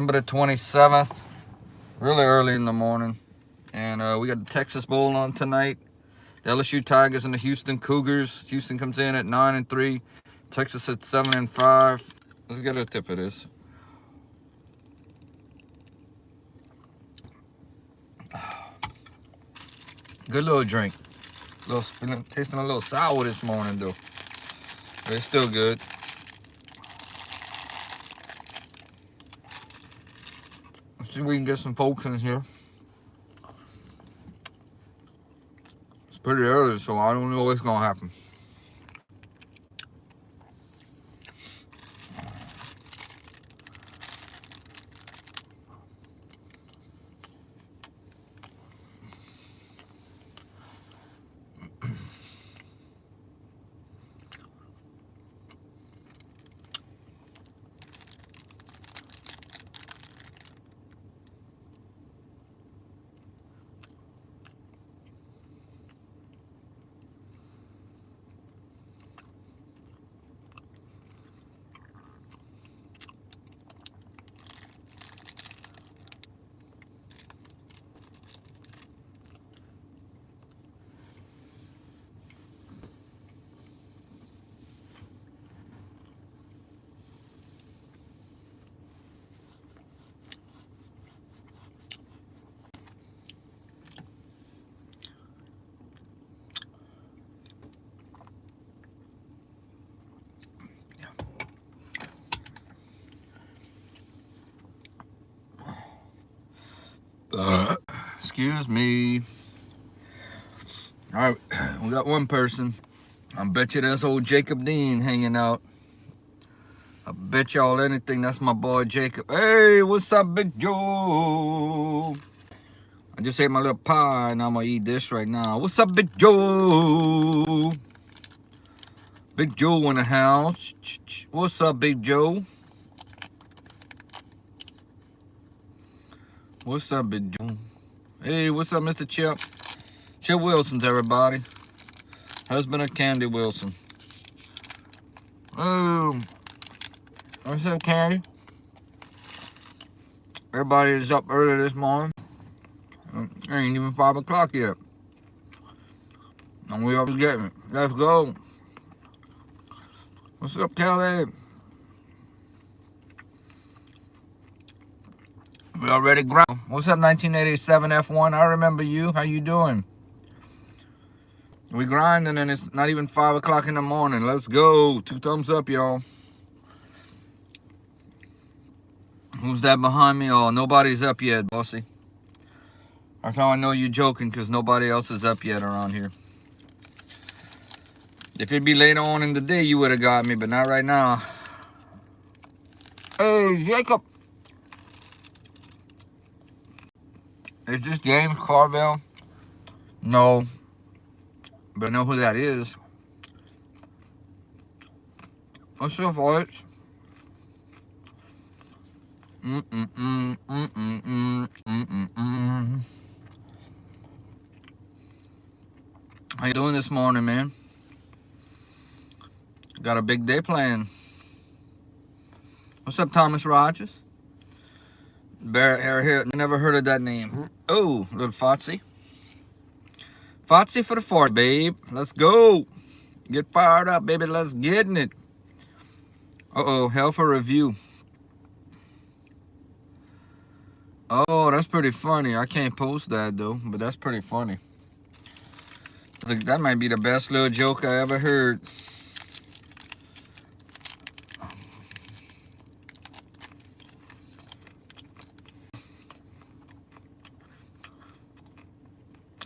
November the 27th, really early in the morning. And we got the Texas Bowl on tonight. The LSU Tigers and the Houston Cougars. Houston comes in at 9-3. Texas at 7-5. Let's get a tip of this. Good little drink. Tasting a little sour this morning though. But it's still good. Let's see if we can get some folks in here. It's pretty early, so I don't know what's gonna happen. Excuse me. All right, we got one person. I bet you that's old Jacob Dean hanging out. I bet y'all anything that's my boy Jacob. Hey, what's up, Big Joe? I just ate my little pie and I'm gonna eat this right now. What's up, Big Joe? Big Joe in the house. What's up, Big Joe? What's up, Big Joe? Hey, what's up, Mr. Chip? Chip Wilson's everybody. Husband of Candy Wilson. Oh, what's up, Candy? Everybody is up early this morning. It ain't even 5 o'clock yet. And we always getting it. Let's go. What's up, Kelly? We already ground. What's up, 1987 F1? I remember you. How you doing? We grinding and it's not even 5 o'clock in the morning. Let's go. 2 thumbs up, y'all. Who's that behind me? Oh, nobody's up yet, bossy. That's how I know you're joking, because nobody else is up yet around here. If it'd be later on in the day, you would have got me, but not right now. Hey, Jacob. Is this James Carville? No. But I know who that is. What's up, boys? How you doing this morning, man? Got a big day planned. What's up, Thomas Rogers? Bear hair here. Never heard of that name. Oh, little Fotsy. Fotsy for the 40, babe. Let's go. Get fired up, baby. Let's get in it. Uh-oh, hell for review. Oh, that's pretty funny. I can't post that, though, but that's pretty funny. That might be the best little joke I ever heard.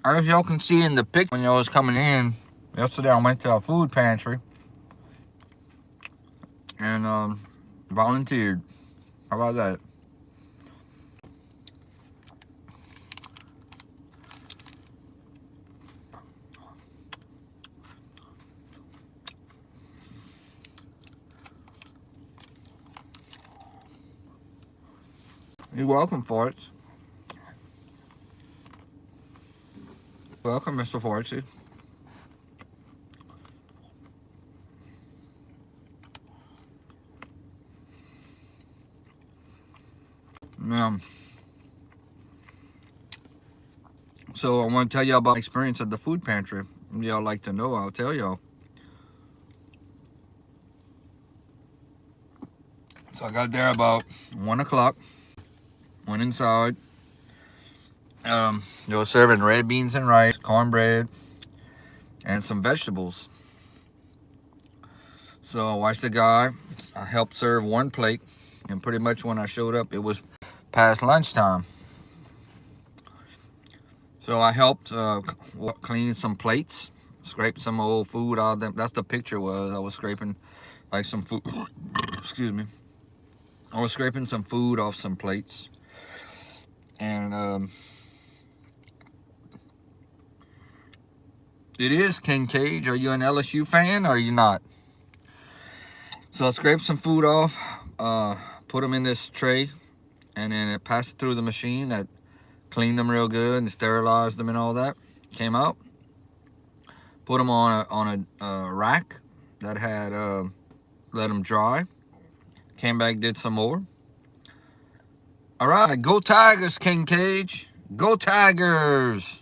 As y'all can see in the pic when y'all was coming in, yesterday I went to a food pantry and volunteered. How about that? You're welcome, Forts. Welcome, Mr. Fortsy. So I want to tell y'all about my experience at the food pantry. Y'all like to know, I'll tell y'all. So I got there about 1 o'clock. Went inside. They were serving red beans and rice, cornbread, and some vegetables. So I watched the guy. I helped serve one plate. And pretty much when I showed up, it was past lunchtime. So I helped clean some plates, scrape some old food out of them. That's the picture was. I was scraping like some food. Excuse me. I was scraping some food off some plates. And it is King Cage. Are you an LSU fan or are you not? So I scraped some food off, put them in this tray, and then it passed through the machine that cleaned them real good and sterilized them and all that. Came out, put them on a rack that had let them dry. Came back, did some more. All right, go Tigers, King Cage. Go Tigers.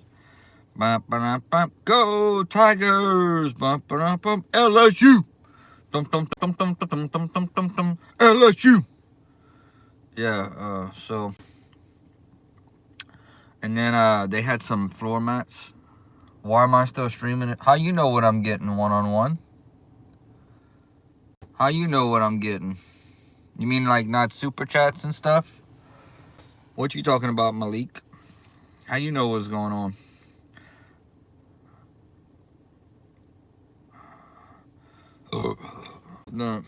Go Tigers. LSU. LSU. Yeah, so. And then they had some floor mats. Why am I still streaming it? How you know what I'm getting one-on-one? How you know what I'm getting? You mean like not super chats and stuff? What you talking about, Malik? How you know what's going on? No.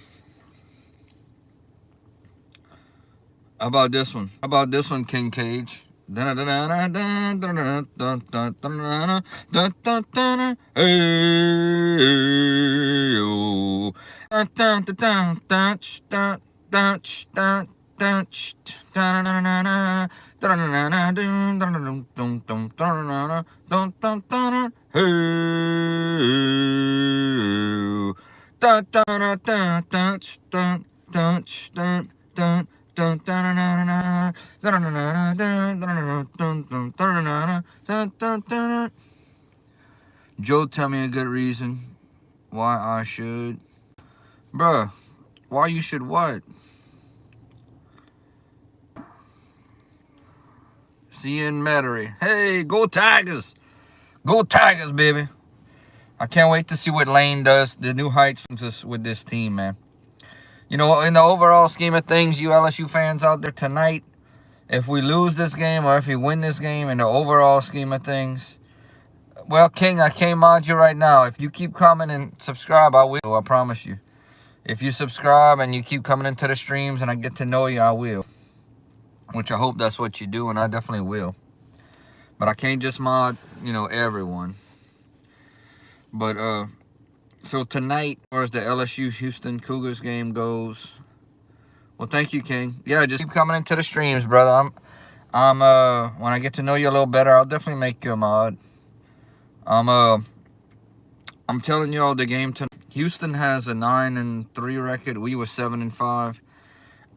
How about this one? How about this one, King Cage? Hey, Joe, tell me a good reason why I should. Bruh, why you should what? See you in Metairie. Hey, go Tigers! Go Tigers, baby! I can't wait to see what Lane does, the new heights with this team, man. You know, in the overall scheme of things, you LSU fans out there tonight, if we lose this game or if we win this game in the overall scheme of things, well, King, I can't mod you right now. If you keep coming and subscribe, I will. I promise you. If you subscribe and you keep coming into the streams and I get to know you, I will. Which I hope that's what you do, and I definitely will. But I can't just mod, everyone. But, so tonight, as far as the LSU-Houston Cougars game goes, well, thank you, King. Yeah, just keep coming into the streams, brother. When I get to know you a little better, I'll definitely make you a mod. I'm telling y'all the game tonight. Houston has a 9-3 record. We were 7-5.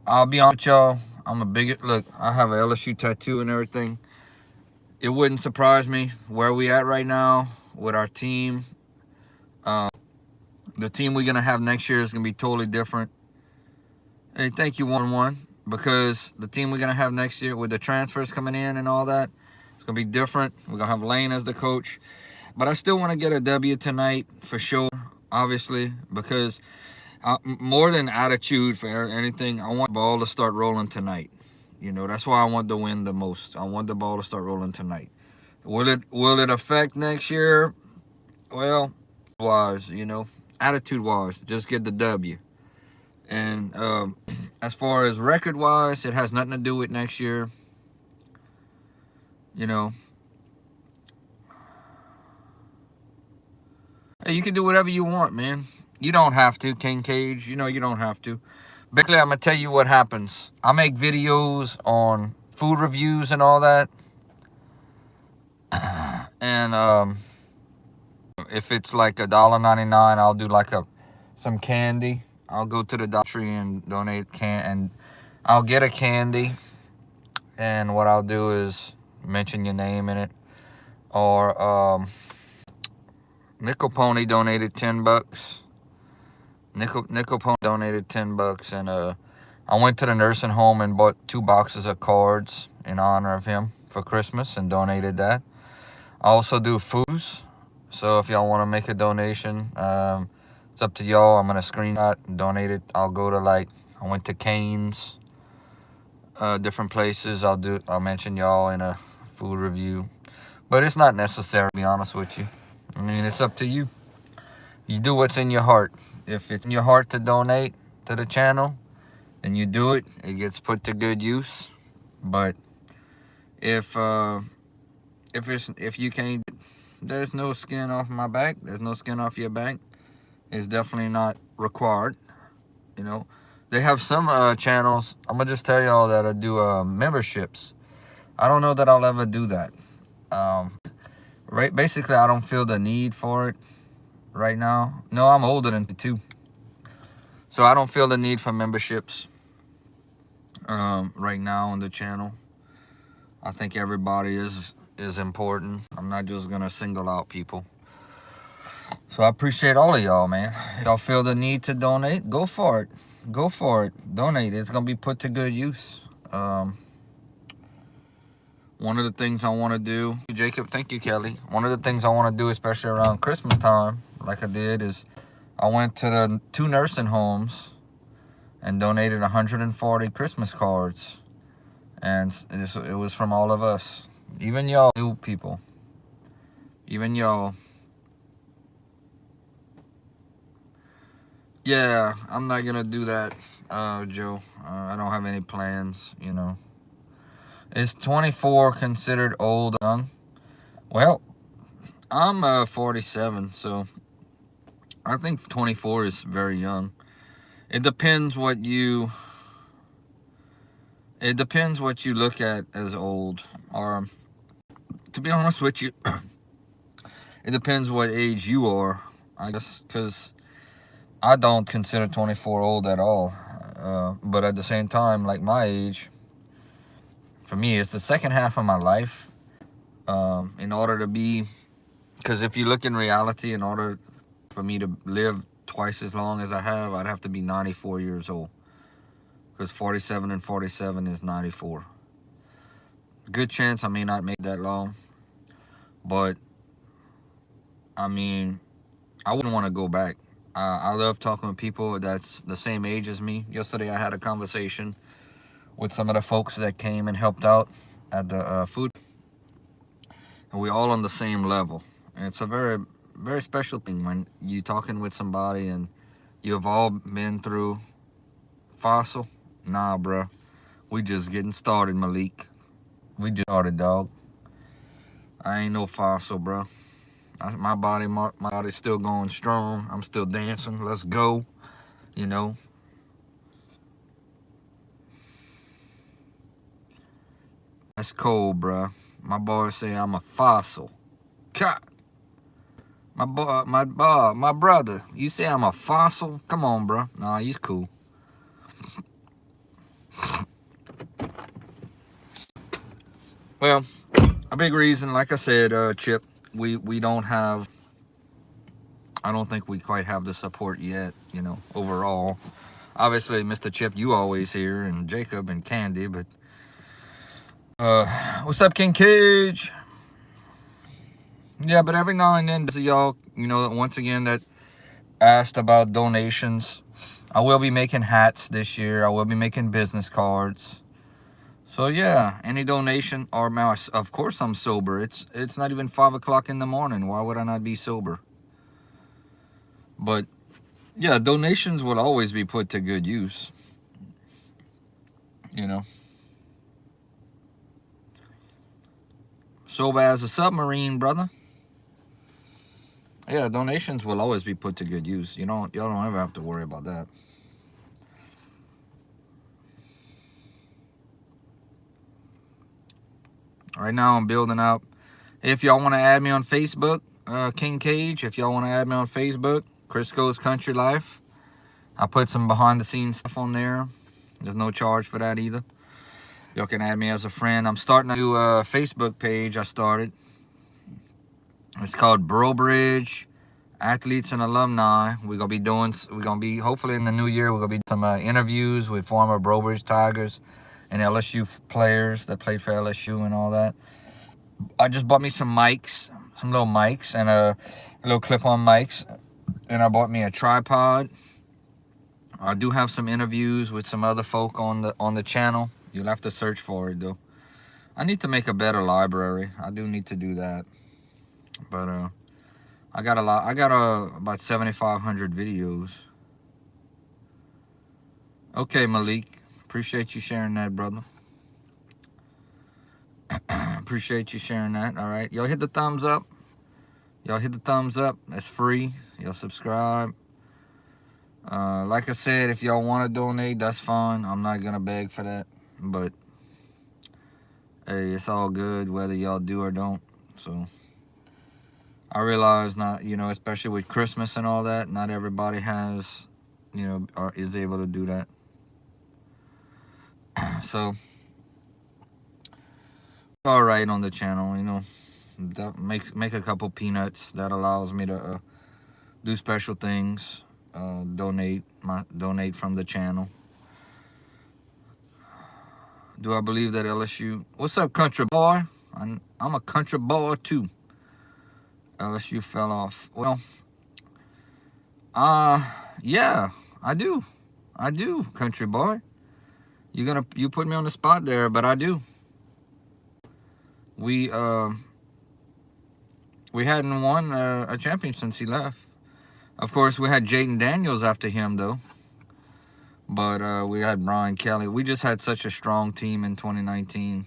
I'll be honest with y'all. I'm a bigot. Look, I have a LSU tattoo and everything. It wouldn't surprise me where we at right now with our team. The team we're gonna have next year is gonna be totally different. Hey, thank you, 1-1, because the team we're gonna have next year with the transfers coming in and all that, it's gonna be different. We're gonna have Lane as the coach, but I still want to get a W tonight for sure. Obviously, because more than attitude for anything, I want the ball to start rolling tonight. That's why I want the win the most. I want the ball to start rolling tonight. Will it affect next year? Well, wise, attitude-wise, just get the W. And as far as record-wise, it has nothing to do with next year. Hey, you can do whatever you want, man. You don't have to, King Cage. You don't have to. Basically, I'm going to tell you what happens. I make videos on food reviews and all that. And if it's like $1.99, I'll do like some candy. I'll go to the Dollar Tree and donate and I'll get a candy. and what I'll do is mention your name in it. Or Nickel Pony donated $10. Nickel Pony donated $10, and I went to the nursing home and bought 2 boxes of cards in honor of him for Christmas and donated that. I also do foods, so if y'all want to make a donation, it's up to y'all. I'm gonna screenshot and donate it. I'll go to I went to Cane's, different places. I'll mention y'all in a food review, but it's not necessary, to be honest with you. I mean, it's up to you. You do what's in your heart. If it's in your heart to donate to the channel, then you do it. It gets put to good use. But if you can't, there's no skin off my back. There's no skin off your back. It's definitely not required. You know, they have some channels. I'm gonna just tell y'all that I do memberships. I don't know that I'll ever do that. Right, basically, I don't feel the need for it right now. No, I'm older than 2, so I don't feel the need for memberships right now on the channel. I think everybody is important. I'm not just gonna single out people. So I appreciate all of y'all, man. If y'all feel the need to donate, go for it. Go for it. Donate. It's gonna be put to good use. One of the things I want to do, Jacob, thank you, Kelly. One of the things I want to do, especially around Christmas time, like I did, is I went to the 2 nursing homes and donated 140 Christmas cards. And it was from all of us. Even y'all new people. Even y'all. Yeah, I'm not going to do that, Joe. I don't have any plans, you know. Is 24 considered old or young? Well, I'm 47, so I think 24 is very young. It depends what you look at as old. Or, to be honest with you, it depends what age you are, I guess, because I don't consider 24 old at all. But at the same time, like my age, for me, it's the second half of my life. In order to be, because if you look in reality, in order for me to live twice as long as I have, I'd have to be 94 years old. Because 47 and 47 is 94. Good chance I may not make that long. But, I mean, I wouldn't want to go back. I love talking with people that's the same age as me. Yesterday I had a conversation with some of the folks that came and helped out at the food. And we're all on the same level. And it's a very, very special thing when you're talking with somebody and you've all been through fossil. Nah, bro. We just getting started, Malik. We just started, dog. I ain't no fossil, bro. My body's still going strong. I'm still dancing. Let's go. You know. That's cold, bro. My boys say I'm a fossil. God. My brother. You say I'm a fossil? Come on, bro. Nah, he's cool. Well, a big reason, like I said, Chip, we don't have, I don't think we quite have the support yet, you know, overall. Obviously, Mr. Chip, you always here, and Jacob and Candy, but what's up, King Cage? Yeah, but every now and then, y'all, you know, once again, that asked about donations. I will be making hats this year. I will be making business cards. So yeah, any donation or mouse. Of course I'm sober. It's not even 5 o'clock in the morning. Why would I not be sober? But yeah, donations will always be put to good use. You know. Sober as a submarine, brother. Yeah, donations will always be put to good use. Y'all don't ever have to worry about that. Right now I'm building up. If y'all want to add me on Facebook, King Cage, if y'all want to add me on Facebook, Crisco's Countrylife. I put some behind the scenes stuff on there. There's no charge for that either. Y'all can add me as a friend. I'm starting a new Facebook page I started. It's called Brobridge Athletes and Alumni. We're gonna be hopefully in the new year, we're gonna be doing some interviews with former Brobridge Tigers and LSU players that played for LSU and all that. I just bought me some mics, some little mics and a little clip-on mics, and I bought me a tripod. I do have some interviews with some other folk on the channel. You'll have to search for it though. I need to make a better library. I do need to do that. But I got a lot. I got about 7,500 videos. Okay, Malik. Appreciate you sharing that, brother. Appreciate you sharing that. All right. Y'all hit the thumbs up. Y'all hit the thumbs up. That's free. Y'all subscribe. Like I said, if y'all want to donate, that's fine. I'm not going to beg for that. But, hey, it's all good whether y'all do or don't. So, I realize not, especially with Christmas and all that, not everybody has, or is able to do that. So, all right on the channel, that make a couple peanuts. That allows me to do special things, donate from the channel. Do I believe that LSU? What's up, country boy? I'm a country boy too. LSU fell off. Well, yeah, I do, country boy. You put me on the spot there, but I do. We hadn't won a championship since he left. Of course, we had Jaden Daniels after him though. But we had Brian Kelly. We just had such a strong team in 2019.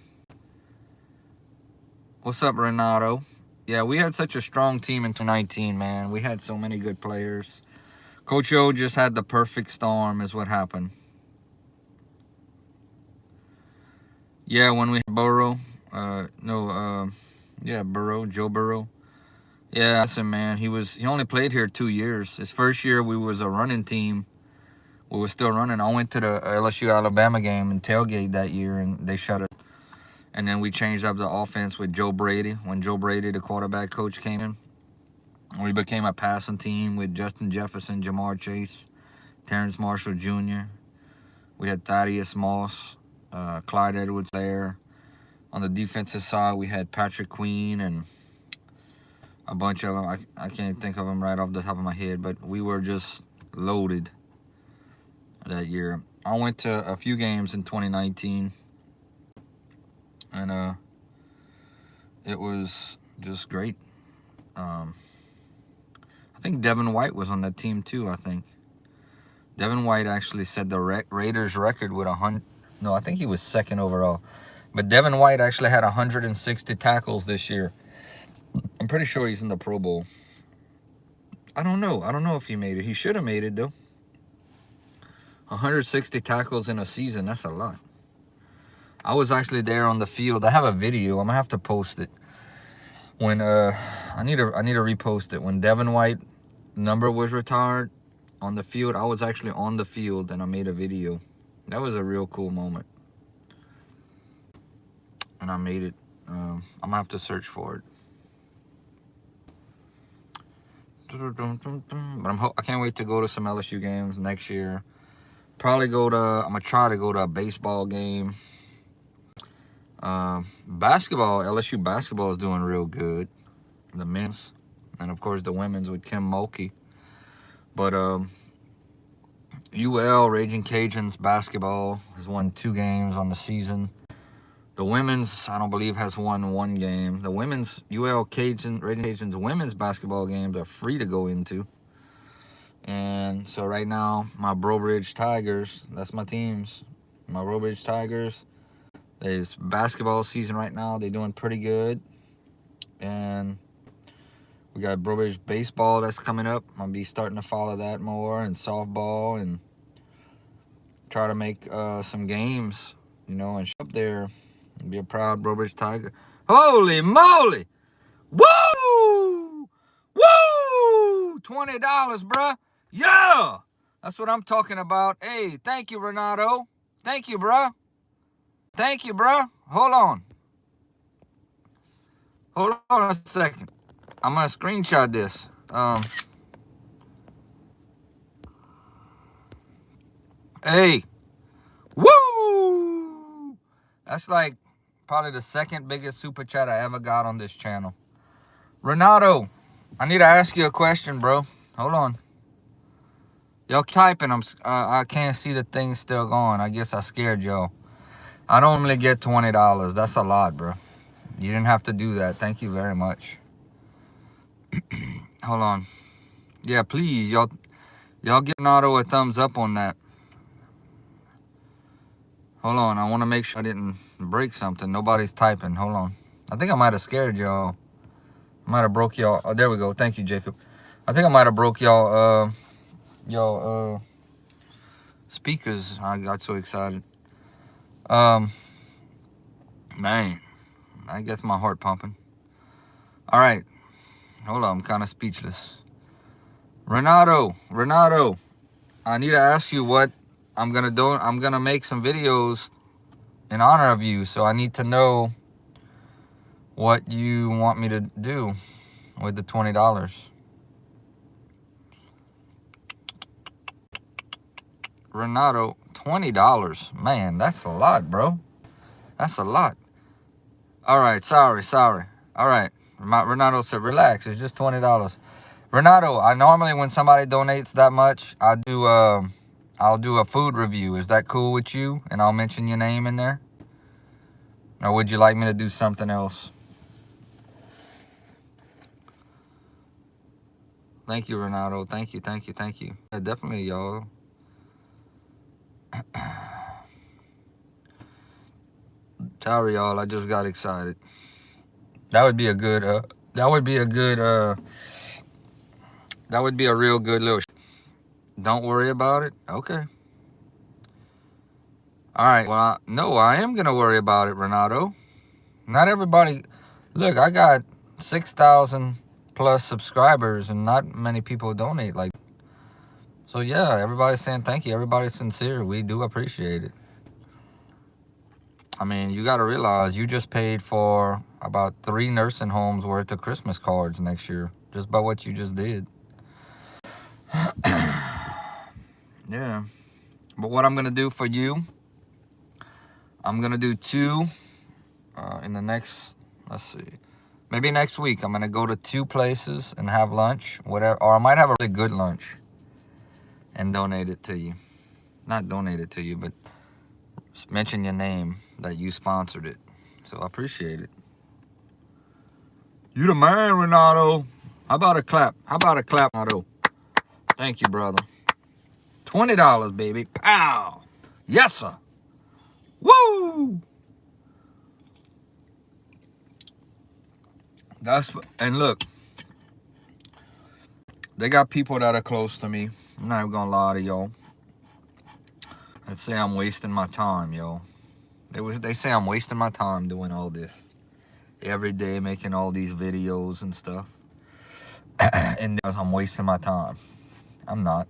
What's up, Renato? Yeah, we had such a strong team in 2019, man. We had so many good players. Coach O just had the perfect storm is what happened. Yeah, when we had Burrow. Burrow, Joe Burrow. Yeah, listen, man. He only played here 2 years. His first year, we was a running team. We were still running. I went to the LSU Alabama game and tailgate that year, and they shut it. And then we changed up the offense with Joe Brady. When Joe Brady, the quarterback coach, came in, we became a passing team with Justin Jefferson, Jamar Chase, Terrence Marshall Jr. We had Thaddeus Moss, Clyde Edwards-Helaire. On the defensive side, we had Patrick Queen and a bunch of them. I can't think of them right off the top of my head, but we were just loaded that year. I went to a few games in 2019, and it was just great. I think Devin White was on that team too. I think Devin White actually set the Raiders record with 100. No, I think he was second overall, but Devin White actually had 160 tackles this year. I'm pretty sure he's in the Pro Bowl. I don't know if he made it. He should have made it though. 160 tackles in a season, that's a lot. I was actually there on the field. I have a video. I'm gonna have to post it. When I need to repost it. When Devin White number was retired on the field, I was actually on the field and I made a video. That was a real cool moment. And I made it. I'm gonna have to search for it. But I can't wait to go to some LSU games next year. I'm gonna try to go to a baseball game. Basketball, LSU basketball is doing real good. The men's, and of course the women's with Kim Mulkey. But UL, Raging Cajuns basketball has won 2 games on the season. The women's, I don't believe, has won 1 game. The women's, UL Raging Cajuns women's basketball games are free to go into. And so right now, my Brobridge Tigers, that's my teams. My Brobridge Tigers, it's basketball season right now. They're doing pretty good. And we got Brobridge baseball that's coming up. I'm going to be starting to follow that more, and softball, and try to make some games, and show up there and be a proud Brobridge Tiger. Holy moly! Woo! Woo! $20, bruh. Yeah! That's what I'm talking about. Hey, thank you, Renato. Thank you, bruh. Thank you, bro. Hold on. Hold on a second. I'm gonna screenshot this. Hey, woo! That's like probably the second biggest super chat I ever got on this channel. Renato, I need to ask you a question, bro. Hold on. Y'all typing. I can't see the thing still going. I guess I scared y'all. I don't normally get $20. That's a lot, bro. You didn't have to do that. Thank you very much. Hold on. Yeah, please, y'all give Renato a thumbs up on that. Hold on. I want to make sure I didn't break something. Nobody's typing. Hold on. I think I might have scared y'all. I might have broke y'all. Oh, there we go. Thank you, Jacob. I think I might have broke y'all speakers. I got so excited. Man, I guess my heart pumping. All right. Hold on. I'm kind of speechless. Renato, I need to ask you what I'm going to do. I'm going to make some videos in honor of you. So I need to know what you want me to do with the $20. Renato, $20. Man, that's a lot, bro. That's a lot. All right, sorry. All right. Renato said, relax. It's just $20. Renato, I normally, when somebody donates that much, I'll do a food review. Is that cool with you? And I'll mention your name in there? Or would you like me to do something else? Thank you, Renato. Thank you. Yeah, definitely, y'all. Sorry, y'all. I just got excited. That would be a good, that would be a real good little Don't worry about it? Okay. All right. Well, no, I am going to worry about it, Renato. Not everybody. Look, I got 6,000 plus subscribers and not many people donate. So yeah, everybody's saying thank you. Everybody's sincere. We do appreciate it. I mean, you got to realize you just paid for about 3 nursing homes worth of Christmas cards next year just by what you just did. Yeah. But what I'm going to do for you, I'm going to do 2 in the next, let's see, maybe next week. I'm going to go to 2 places and have lunch, whatever, or I might have a really good lunch and donate it to you. Not donate it to you, but mention your name that you sponsored it. So I appreciate it. You the man, Renato. How about a clap? Renato? Thank you, brother. $20, baby. Pow. Yes, sir. Woo! And look, they got people that are close to me. I'm not even gonna lie to y'all. That say I'm wasting my time, yo. They say I'm wasting my time doing all this. Every day making all these videos and stuff. And I'm wasting my time. I'm not.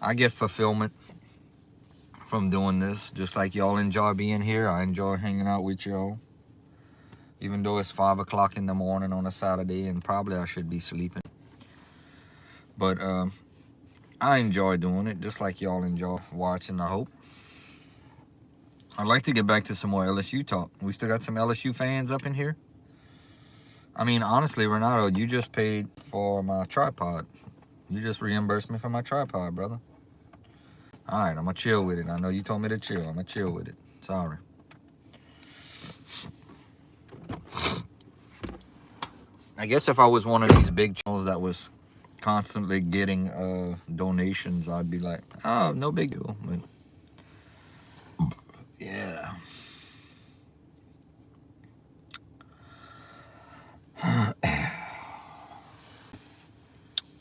I get fulfillment from doing this. Just like y'all enjoy being here, I enjoy hanging out with y'all. Even though it's 5 o'clock in the morning on a Saturday and probably I should be sleeping. But I enjoy doing it just like y'all enjoy watching, I hope. I'd like to get back to some more LSU talk. We still got some LSU fans up in here. I mean, honestly, Renato, you just paid for my tripod. You just reimbursed me for my tripod, brother. All right, I'm going to chill with it. I know you told me to chill. I'm going to chill with it. Sorry. I guess if I was one of these big channels that was constantly getting donations, I'd be like, oh, no big deal. But yeah.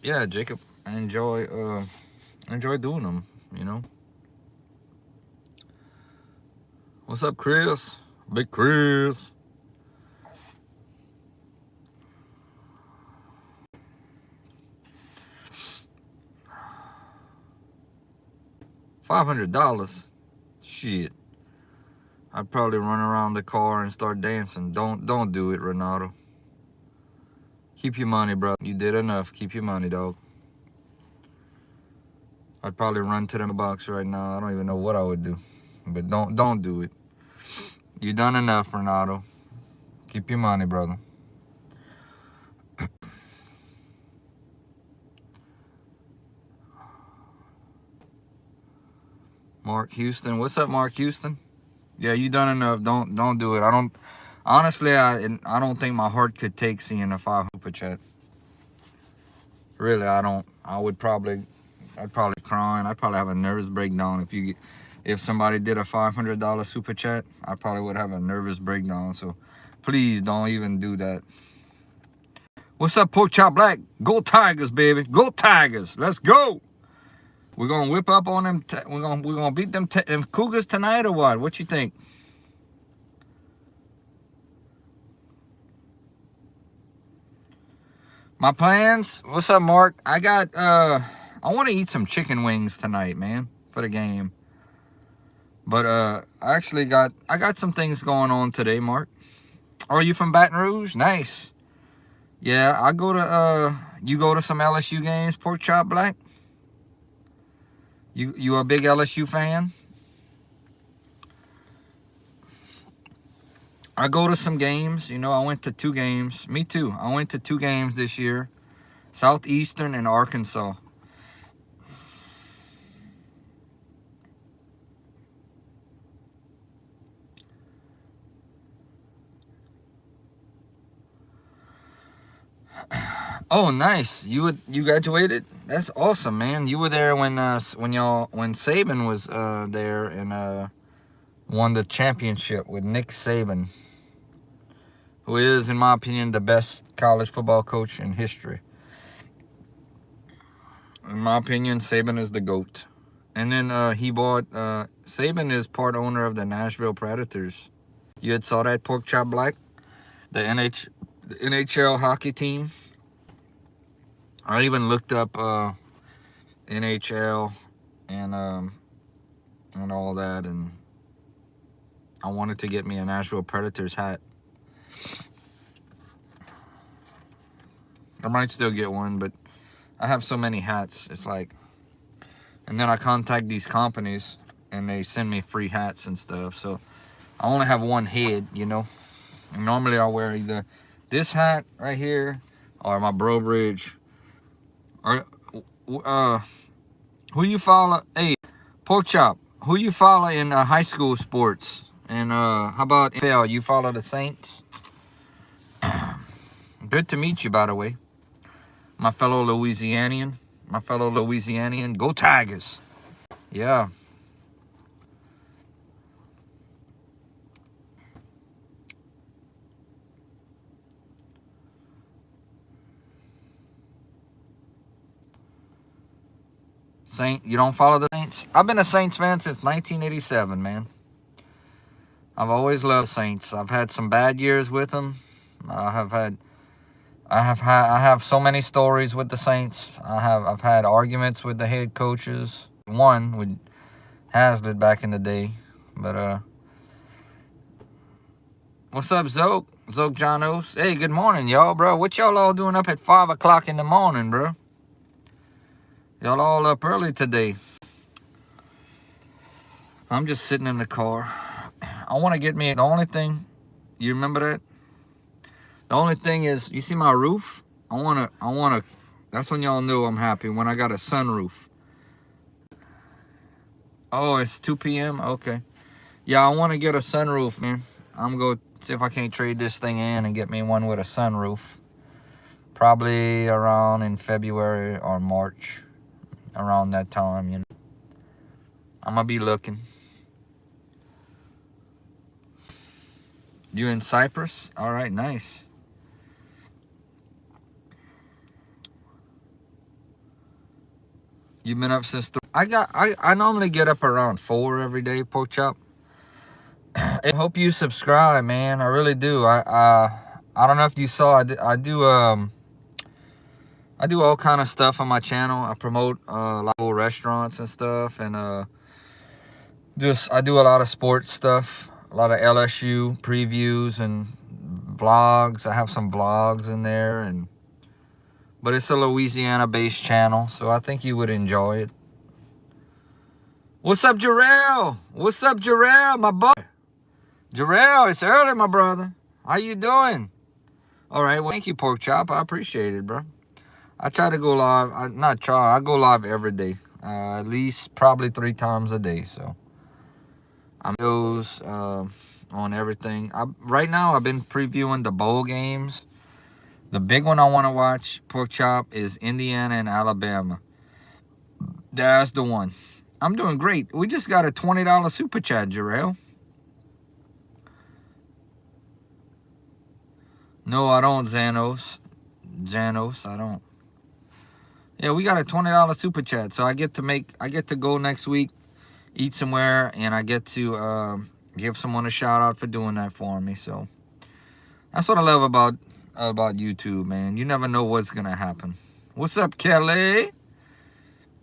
Yeah, Jacob, I enjoy doing them, you know. What's up, Chris? Big Chris. $500. Shit. I'd probably run around the car and start dancing. Don't do it, Ronaldo. Keep your money, bro. You did enough. Keep your money, dog. I'd probably run to the box right now. I don't even know what I would do. But don't do it. You done enough, Ronaldo. Keep your money, brother. Mark Houston. What's up, Mark Houston? Yeah, you done enough. Don't do it. Honestly, I don't think my heart could take seeing a 5 super chat. Really, I don't. I'd probably cry, and I'd probably have a nervous breakdown if somebody did a $500 super chat. I probably would have a nervous breakdown. So please don't even do that. What's up, Pork Chop Black? Go Tigers, baby. Go Tigers. Let's go. We're gonna whip up on them. We're gonna beat them Cougars tonight or what? What you think? My plans? What's up, Mark? I want to eat some chicken wings tonight, man, for the game. But I got some things going on today, Mark. Are you from Baton Rouge? Nice. Yeah, I go to you go to some LSU games, Pork Chop Black? You a big LSU fan? I go to some games. You know, I went to 2 games. Me too. I went to 2 games this year. Southeastern and Arkansas. Oh, nice. You graduated? That's awesome, man. You were there when Saban was there and won the championship with Nick Saban, who is, in my opinion, the best college football coach in history. In my opinion, Saban is the GOAT. And then he bought Saban is part owner of the Nashville Predators. You had saw that, Pork Chop Black? The NHL hockey team. I even looked up NHL and all that, and I wanted to get me a Nashville Predators hat. I might still get one, but I have so many hats. It's like, and then I contact these companies, and they send me free hats and stuff. So I only have one head, you know. And normally I wear either this hat right here or my Bro Bridge. Or who you follow? Hey, Pork Chop, who you follow in high school sports? And how about NFL? You follow the Saints? Good to meet you, by the way. My fellow Louisianian. Go Tigers. Yeah. You don't follow the Saints? I've been a Saints fan since 1987, man. I've always loved Saints. I've had some bad years with them. I have so many stories with the Saints. I've had arguments with the head coaches. One with Hazlitt back in the day. But what's up, Zoke? Zoke Jonos. Hey, good morning, y'all, bro. What y'all all doing up at 5 o'clock in the morning, bro? Y'all all up early today. I'm just sitting in the car. I want to get me, the only thing, you remember that? The only thing is, you see my roof? I want to, that's when y'all knew I'm happy, when I got a sunroof. Oh, it's 2 p.m.? Okay. Yeah, I want to get a sunroof, man. I'm going to see if I can't trade this thing in and get me one with a sunroof. Probably around in February or March. Around that time, you know. I'm going to be looking. You in Cyprus? All right, nice. You've been up since I normally get up around 4 every day, Pork Chop. I hope you subscribe, man. I really do. I don't know if you saw, I do all kind of stuff on my channel. I promote local restaurants and stuff, and I do a lot of sports stuff. a lot of LSU previews and vlogs. I have some vlogs in there, but it's a Louisiana-based channel, so I think you would enjoy it. What's up, Jarrell? What's up, Jarrell, my boy? Jarrell, it's early, my brother. How you doing? All right, well, thank you, Pork Chop. I appreciate it, bro. I try to go live. I go live every day. At least probably 3 times a day, so I'm those on everything. Right now, I've been previewing the bowl games. The big one I want to watch, Pork Chop, is Indiana and Alabama. That's the one. I'm doing great. We just got a $20 super chat, Jarrell. No, I don't, Xanos. I don't. Yeah, we got a $20 super chat, so I get to go next week, eat somewhere, and I get to give someone a shout out for doing that for me. So that's what I love about YouTube, man. You never know what's gonna happen. What's up, Kelly?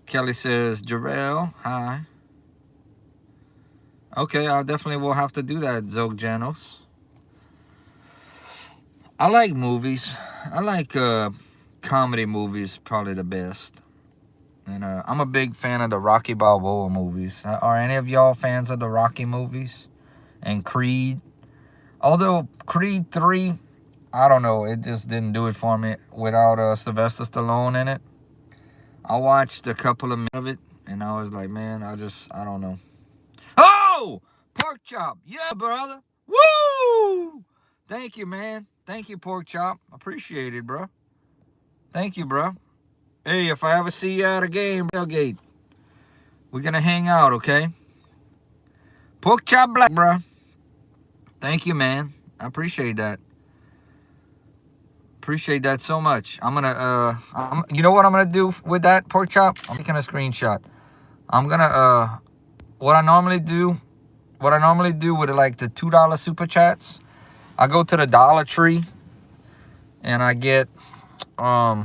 Kelly says, Jarrell, hi. Okay, I definitely will have to do that, Zog Janos. I like movies. I like comedy movies, probably the best. And I'm a big fan of the Rocky Balboa movies. Are any of y'all fans of the Rocky movies? And Creed? Although Creed 3, I don't know, it just didn't do it for me without Sylvester Stallone in it. I watched a couple of it, and I was like, man, I don't know. Oh! Pork Chop! Yeah, brother! Woo! Thank you, man. Thank you, Pork Chop. Appreciate it, bro. Thank you, bro. Hey, if I ever see you at a game, tailgate, we're gonna hang out, okay? Pork Chop Black, bro. Thank you, man. I appreciate that. Appreciate that so much. I'm gonna, you know what I'm gonna do with that, Pork Chop? I'm taking a screenshot. I'm gonna, what I normally do with like the $2 super chats, I go to the Dollar Tree and I get a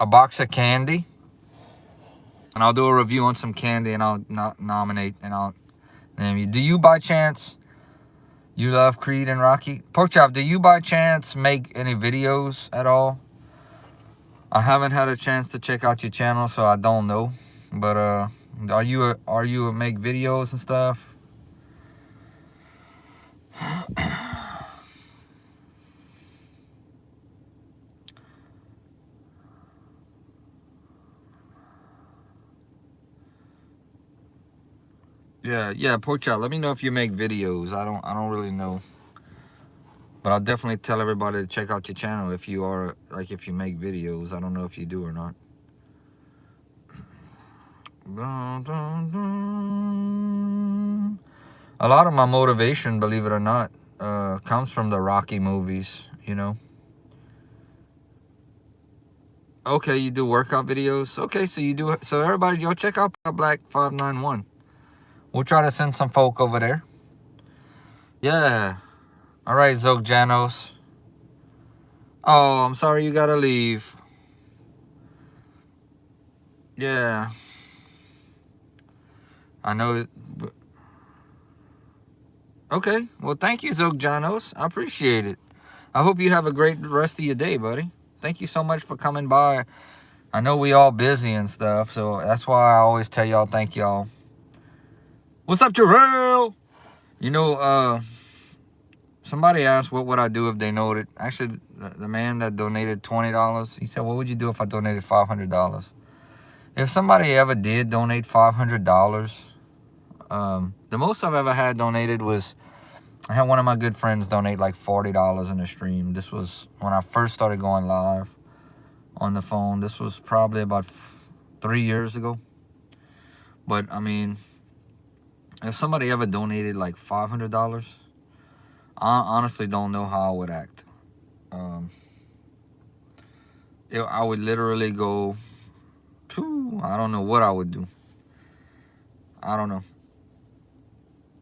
box of candy, and I'll do a review on some candy, and I'll nominate, and I'll name you. Do you by chance, you love Creed and Rocky? Pork Chop, do you by chance make any videos at all? I haven't had a chance to check out your channel, so I don't know. But are you a make videos and stuff? Yeah, Pork Chop, let me know if you make videos. I don't really know. But I'll definitely tell everybody to check out your channel if you are, like, if you make videos. I don't know if you do or not. A lot of my motivation, believe it or not, comes from the Rocky movies, you know. Okay, you do workout videos. Okay, so you do. So everybody, yo, check out Black 591. We'll try to send some folk over there. Yeah. All right, Zog Janos. Oh, I'm sorry you gotta leave. Yeah. I know. Okay. Well, thank you, Zog Janos. I appreciate it. I hope you have a great rest of your day, buddy. Thank you so much for coming by. I know we all busy and stuff, so that's why I always tell y'all thank y'all. What's up, Jarrell? You know, somebody asked what would I do if they donated. Actually, the man that donated $20, he said, what would you do if I donated $500? If somebody ever did donate $500, the most I've ever had donated was, I had one of my good friends donate like $40 in a stream. This was when I first started going live on the phone. This was probably about 3 years ago. But I mean, if somebody ever donated like $500, I honestly don't know how I would act. I would literally go, I don't know what I would do. I don't know.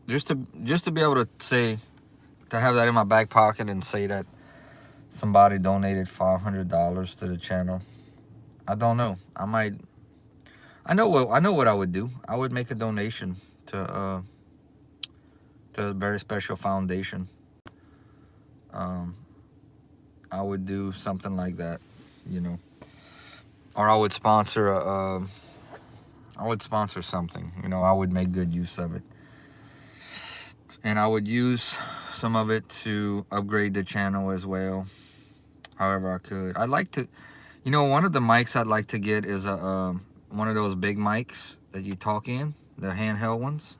Just to be able to say, to have that in my back pocket and say that somebody donated $500 to the channel. I don't know. I know what I would do. I would make a donation to a very special foundation. I would do something like that, you know, or I would sponsor something, you know. I would make good use of it, and I would use some of it to upgrade the channel as well, however I could. I'd like to, you know, one of the mics I'd like to get is one of those big mics that you talk in, the handheld ones.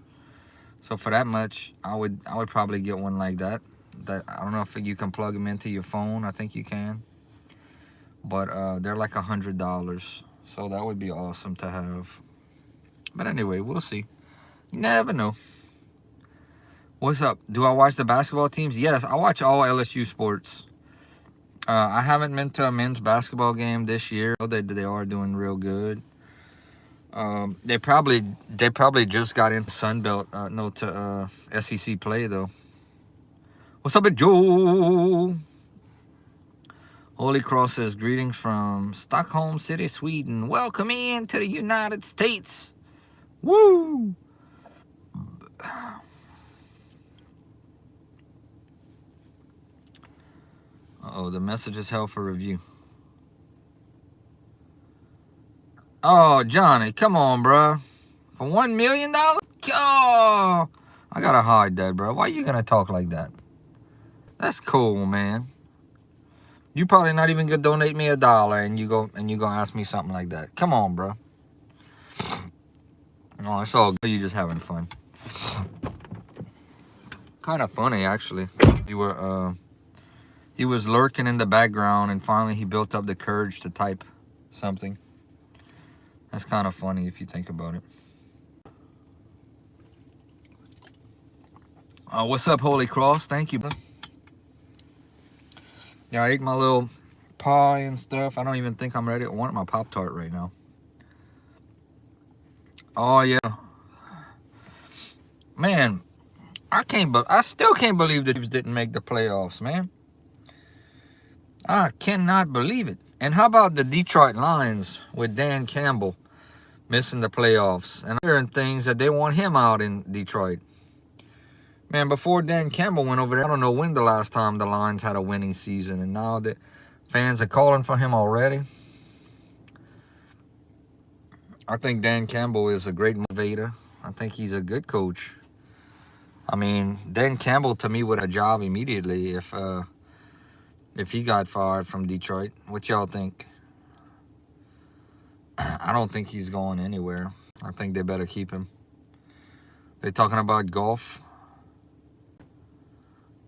So for that much, I would probably get one like that. I don't know if you can plug them into your phone. I think you can, but they're like $100. So that would be awesome to have. But anyway, we'll see. You never know. What's up? Do I watch the basketball teams? Yes, I watch all LSU sports. I haven't been to a men's basketball game this year. They are doing real good. They probably just got into Sunbelt, to SEC play though. What's up, Joe? Holy Cross says, greetings from Stockholm City, Sweden. Welcome in to the United States. Woo! Uh-oh, the message is held for review. Oh, Johnny, come on, bro. For $1 million? Oh, I gotta hide that, bro. Why you gonna talk like that? That's cool, man. You probably not even gonna donate me $1 and you gonna ask me something like that. Come on, bro. Oh, it's all good. You just having fun. Kind of funny, actually. He was lurking in the background, and finally he built up the courage to type something. That's kind of funny if you think about it. What's up, Holy Cross? Thank you, brother. Yeah, I ate my little pie and stuff. I don't even think I'm ready. I want my Pop-Tart right now. Oh, yeah. Man, I still can't believe the Chiefs didn't make the playoffs, man. I cannot believe it. And how about the Detroit Lions with Dan Campbell missing the playoffs? And I'm hearing things that they want him out in Detroit. Man, before Dan Campbell went over there, I don't know when the last time the Lions had a winning season. And now the fans are calling for him already. I think Dan Campbell is a great motivator. I think he's a good coach. I mean, Dan Campbell, to me, would have a job immediately if he got fired from Detroit. What y'all think? I don't think he's going anywhere. I think they better keep him. They're talking about golf.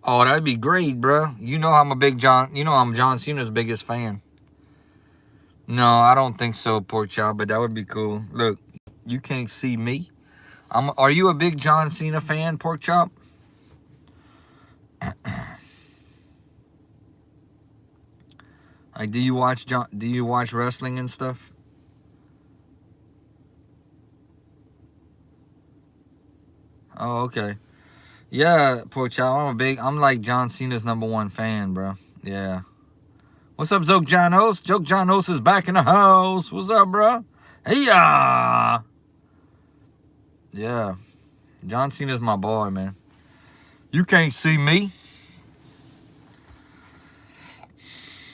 Oh, that'd be great, bro. You know I'm I'm John Cena's biggest fan. No, I don't think so, Pork Chop, but that would be cool. Look, you can't see me. Are you a big John Cena fan, Pork Chop? Like, do you watch wrestling and stuff? Oh, okay. Yeah, Pork Chop, I'm like John Cena's #1 fan, bro. Yeah. What's up, Zoke Janos? Joke Janos is back in the house. What's up, bro? Hey-ya! Yeah. John Cena's my boy, man. You can't see me.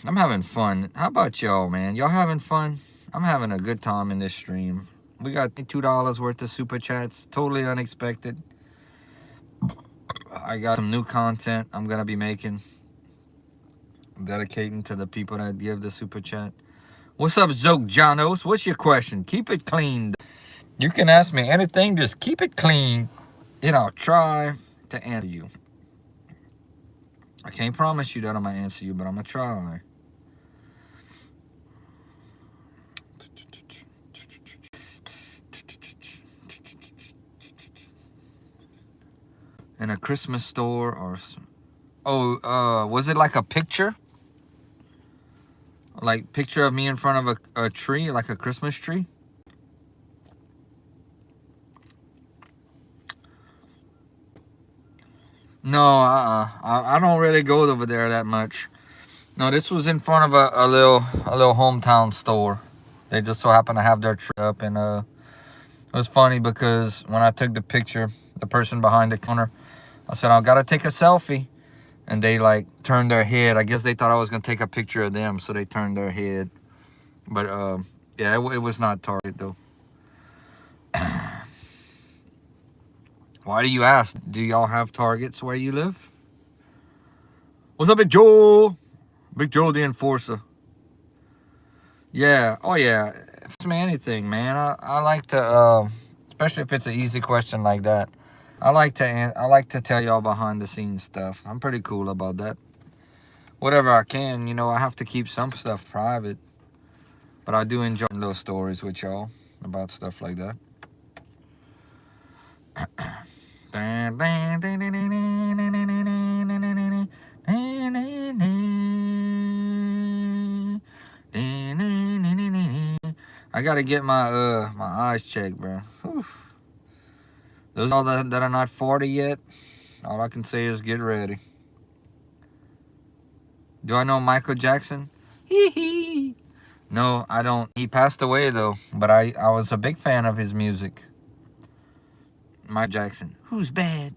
I'm having fun. How about y'all, man? Y'all having fun? I'm having a good time in this stream. We got $2 worth of super chats. Totally unexpected. I got some new content I'm going to be making. I'm dedicating to the people that give the super chat. What's up, Zoke Janos? What's your question? Keep it clean. You can ask me anything. Just keep it clean, and I'll try to answer you. I can't promise you that I'm going to answer you, but I'm going to try. In a Christmas store or... Oh, was it like a picture? Like picture of me in front of a tree, like a Christmas tree? No, I don't really go over there that much. No, this was in front of a little hometown store. They just so happened to have their tree up, and it was funny because when I took the picture, the person behind the counter I said, I gotta take a selfie. And they like turned their head. I guess they thought I was gonna take a picture of them, so they turned their head. But yeah, it was not Target though. Why do you ask? Do y'all have Targets where you live? What's up, Big Joe? Big Joe the Enforcer. Yeah. Oh yeah. Ask me anything, man. I like to, especially if it's an easy question like that. I like to tell y'all behind the scenes stuff. I'm pretty cool about that. Whatever I can, you know, I have to keep some stuff private. But I do enjoy those stories with y'all about stuff like that. I gotta get my my eyes checked, bro. Whew. Those all that are not 40 yet, all I can say is get ready. Do I know Michael Jackson? Hee hee. No, I don't. He passed away though, but I was a big fan of his music. Michael Jackson. Who's bad?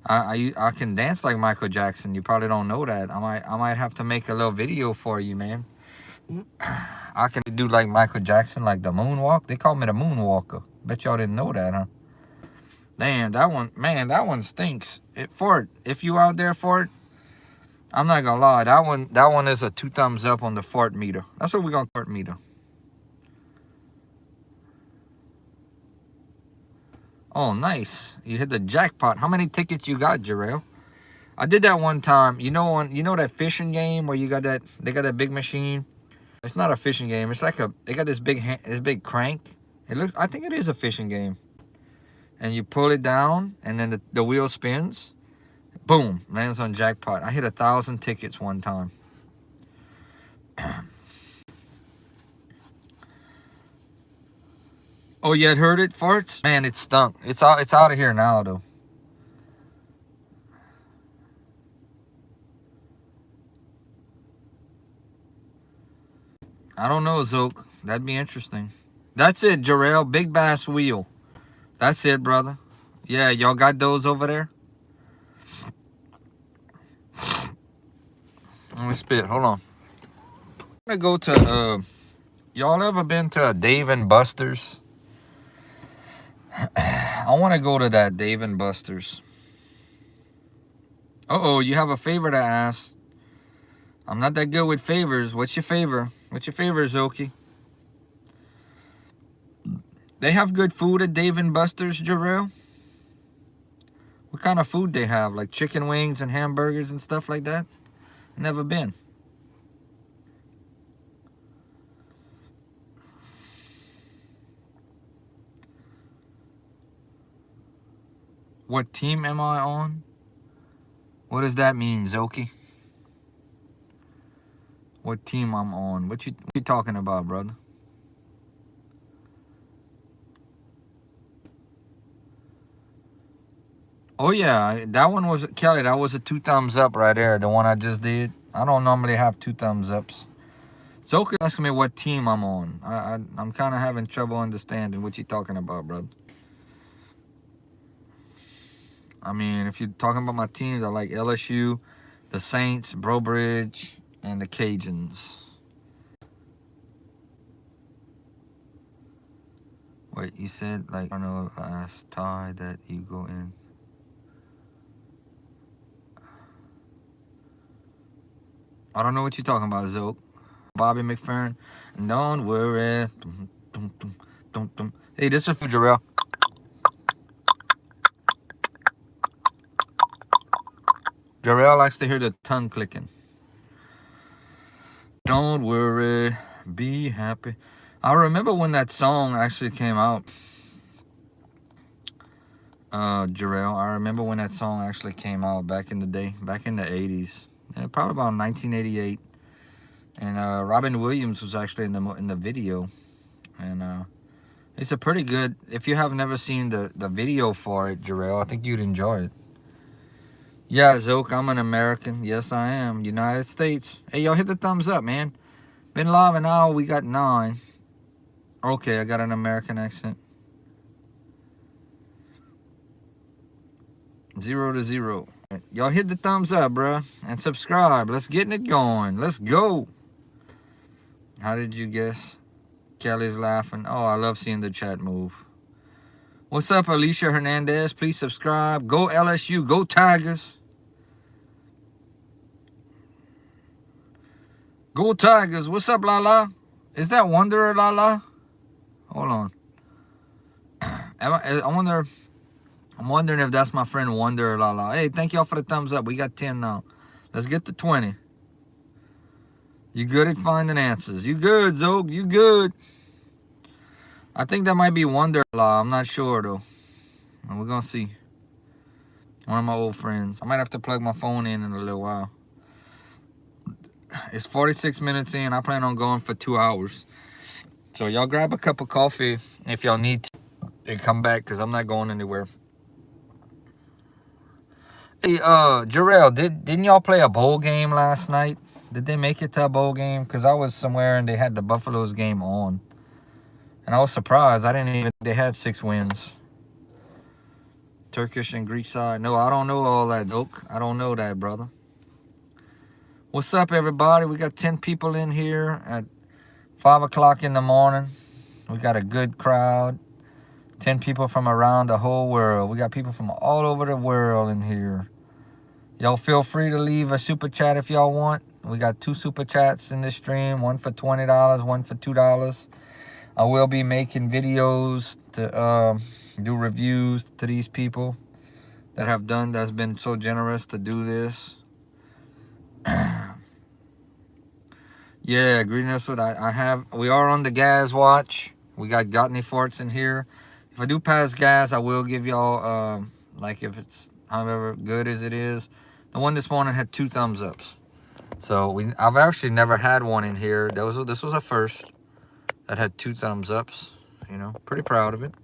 I can dance like Michael Jackson. You probably don't know that. I might have to make a little video for you, man. I can do like Michael Jackson, like the moonwalk. They call me the moonwalker. Bet y'all didn't know that, huh? Damn, that one, man, that one stinks. Fort, if you out there, Fort, I'm not gonna lie. That one is a 2 thumbs up on the Fort meter. That's what we gonna Fort meter. Oh, nice. You hit the jackpot. How many tickets you got, Jarrell? I did that one time. You know that fishing game where you got that, they got that big machine. It's not a fishing game. It's like they got this big crank. I think it is a fishing game. And you pull it down, and then the wheel spins. Boom, lands on jackpot. I hit 1,000 tickets one time. Oh, you had heard it, farts? Man, it stunk. It's out of here now, though. I don't know, Zoke. That'd be interesting. That's it, Jarrell. Big bass wheel. That's it, brother. Yeah, y'all got those over there? Let me spit. Hold on. I'm gonna go to, y'all ever been to Dave and Buster's? I want to go to that Dave and Buster's. Uh-oh, you have a favor to ask. I'm not that good with favors. What's your favor? What's your favor, Zoki? They have good food at Dave and Buster's, Jarrell? What kind of food they have? Like chicken wings and hamburgers and stuff like that? Never been. What team am I on? What does that mean, Zoki? What team I'm on? What you talking about, brother? Oh yeah, that one was, Kelly, that was a 2 thumbs up right there, the one I just did. I don't normally have 2 thumbs ups. Zoki asking me what team I'm on. I'm kind of having trouble understanding what you're talking about, brother. I mean, if you're talking about my teams, I like LSU, the Saints, Brobridge, and the Cajuns. Wait, you said like, I don't know, last tie that you go in. I don't know what you're talking about, Zoke. Bobby McFerrin. Don't worry. Hey, this is for Jarrell. Jarrell likes to hear the tongue clicking. Don't worry, be happy. I remember when that song actually came out. Jarrell, I remember when that song actually came out back in the day, back in the 80s. Probably about 1988. And Robin Williams was actually in the video. And it's a pretty good, if you have never seen the video for it, Jarrell, I think you'd enjoy it. Yeah, Zoke, I'm an American. Yes, I am. United States. Hey, y'all hit the thumbs up, man. Been live an hour. We got 9. Okay, I got an American accent. 0 to 0. Y'all hit the thumbs up, bruh, and subscribe. Let's get it going. Let's go. How did you guess? Kelly's laughing. Oh, I love seeing the chat move. What's up, Alicia Hernandez? Please subscribe. Go LSU. Go Tigers. Go Tigers. What's up, Lala? Is that Wanderer, Lala? Hold on. I'm wondering if that's my friend Wanderer, Lala. Hey, thank y'all for the thumbs up. We got 10 now. Let's get to 20. You good at finding answers. You good, Zog. You good. I think that might be Wanderer, Lala. I'm not sure, though. And we're going to see. One of my old friends. I might have to plug my phone in a little while. It's 46 minutes in. I plan on going for 2 hours. So y'all grab a cup of coffee if y'all need to. And come back, because I'm not going anywhere. Hey, Jarrell, didn't y'all play a bowl game last night? Did they make it to a bowl game? Because I was somewhere and they had the Buffaloes game on. And I was surprised. I didn't even think they had 6 wins. Turkish and Greek side. No, I don't know all that, Doke. I don't know that, brother. What's up, everybody? We got 10 people in here at 5 o'clock in the morning. We got a good crowd. 10 people from around the whole world. We got people from all over the world in here. Y'all feel free to leave a super chat if y'all want. We got 2 super chats in this stream. One for $20, one for $2. I will be making videos to do reviews to these people that's been so generous to do this. Yeah, greetings with we are on the gas watch. We got any farts in here. If I do pass gas, I will give y'all, like if it's however good as it is. The one this morning had 2 thumbs ups. So I've actually never had one in here. This was a first that had 2 thumbs ups. You know, pretty proud of it.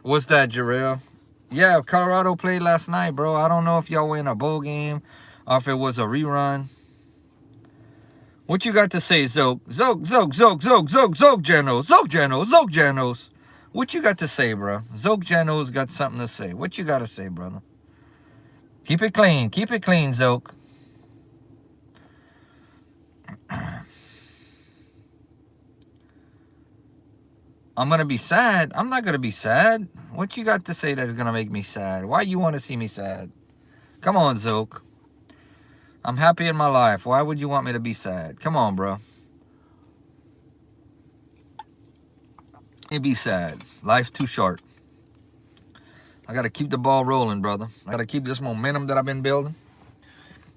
What's that, Jarrell? Yeah, Colorado played last night, bro. I don't know if y'all were in a bowl game or if it was a rerun. What you got to say, Zog? Zog Janos. What you got to say, bro? Zog Janos got something to say. What you got to say, brother? Keep it clean, Zog. I'm going to be sad. I'm not going to be sad. What you got to say that's going to make me sad? Why you want to see me sad? Come on, Zog. I'm happy in my life. Why would you want me to be sad? Come on, bro. You be sad. Life's too short. I got to keep the ball rolling, brother. I got to keep this momentum that I've been building.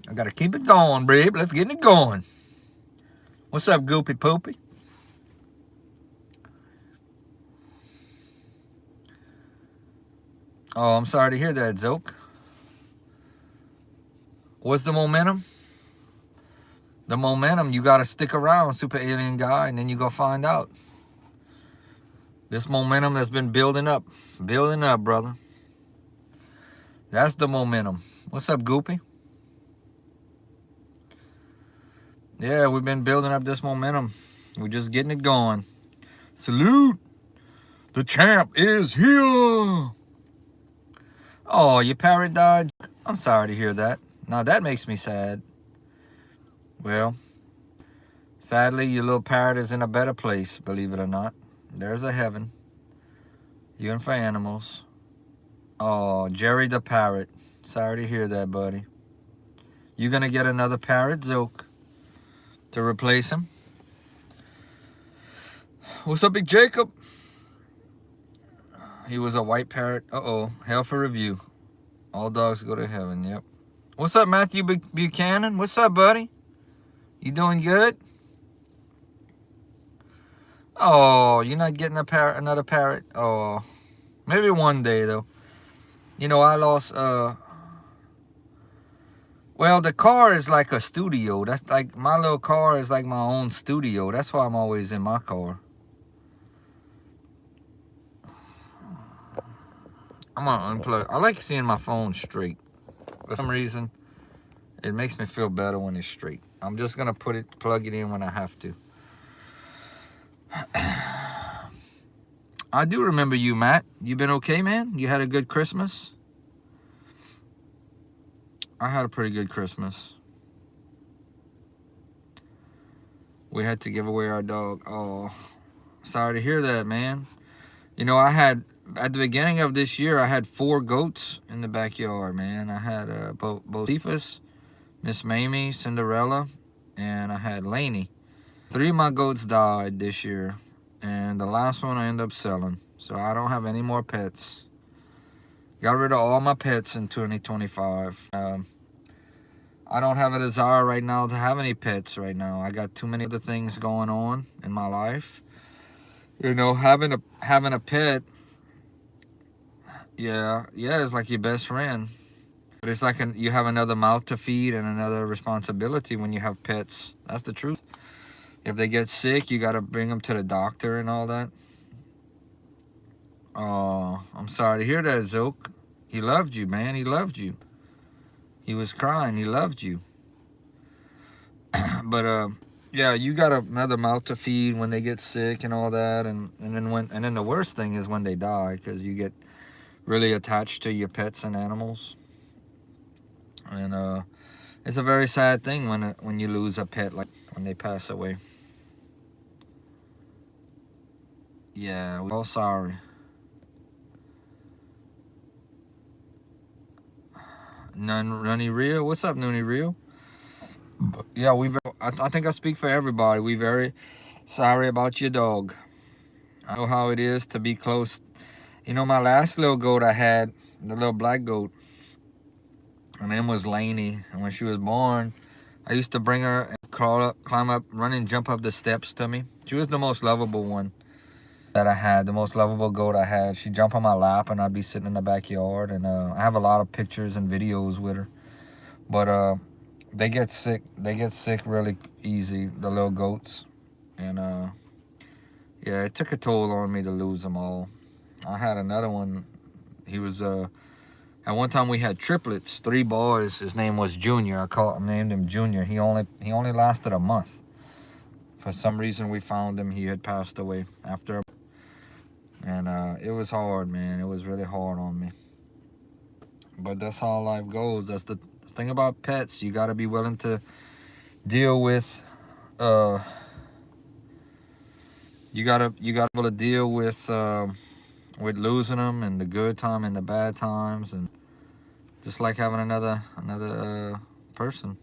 I got to keep it going, babe. Let's get it going. What's up, Goopy Poopy? Oh, I'm sorry to hear that, Zoke. What's the momentum? The momentum, you got to stick around, Super Alien Guy, and then you go find out. This momentum that's been building up, brother. That's the momentum. What's up, Goopy? Yeah, we've been building up this momentum. We're just getting it going. Salute. The champ is here. Oh, your parrot died? I'm sorry to hear that. Now that makes me sad. Well, sadly, your little parrot is in a better place, believe it or not. There's a heaven. Even for animals. Oh, Jerry the parrot. Sorry to hear that, buddy. You gonna get another parrot, Zoke, to replace him? What's up, Big Jacob? He was a white parrot. Uh-oh. Hell for review. All dogs go to heaven. Yep. What's up, Matthew Buchanan? What's up, buddy? You doing good? Oh, you're not getting another parrot? Oh, maybe one day, though. You know, I lost, well, the car is like a studio. That's like, my little car is like my own studio. That's why I'm always in my car. I'm gonna unplug. I like seeing my phone straight. For some reason, it makes me feel better when it's straight. I'm just gonna plug it in when I have to. I do remember you, Matt. You been okay, man? You had a good Christmas? I had a pretty good Christmas. We had to give away our dog. Oh, sorry to hear that, man. You know, I had, at the beginning of this year, I had 4 goats in the backyard, man. I had Bocephus, Miss Mamie, Cinderella, and I had Laney. 3 of my goats died this year, and the last one I ended up selling. So I don't have any more pets. Got rid of all my pets in 2025. I don't have a desire right now to have any pets right now. I got too many other things going on in my life. You know, having a pet, yeah, it's like your best friend. But it's like you have another mouth to feed and another responsibility when you have pets. That's the truth. If they get sick, you got to bring them to the doctor and all that. Oh, I'm sorry to hear that, Zoke. He loved you, man. He loved you. He was crying. He loved you. But yeah, you got another mouth to feed when they get sick and all that, and then the worst thing is when they die, because you get really attached to your pets and animals, and it's a very sad thing when you lose a pet, like when they pass away. Yeah, we're all sorry. Nunny Real, what's up, Nunny Real? Yeah, I think I speak for everybody. We very sorry about your dog. I know how it is to be close. You know, my last little goat I had, the little black goat, her name was Laney. And when she was born, I used to bring her and climb up, run and jump up the steps to me. She was the most lovable one that I had, the most lovable goat I had. She'd jump on my lap and I'd be sitting in the backyard. And I have a lot of pictures and videos with her. But they get sick. They get sick really easy, the little goats. And yeah, it took a toll on me to lose them all. I had another one. He was at one time we had triplets, 3 boys. His name was Junior. I named him Junior. He only lasted a month. For some reason we found him. He had passed away after. And it was hard, man. It was really hard on me. But that's how life goes. That's the thing about pets. You got to be willing to deal with you gotta be able to deal with losing them, and the good time and the bad times, and just like having another person.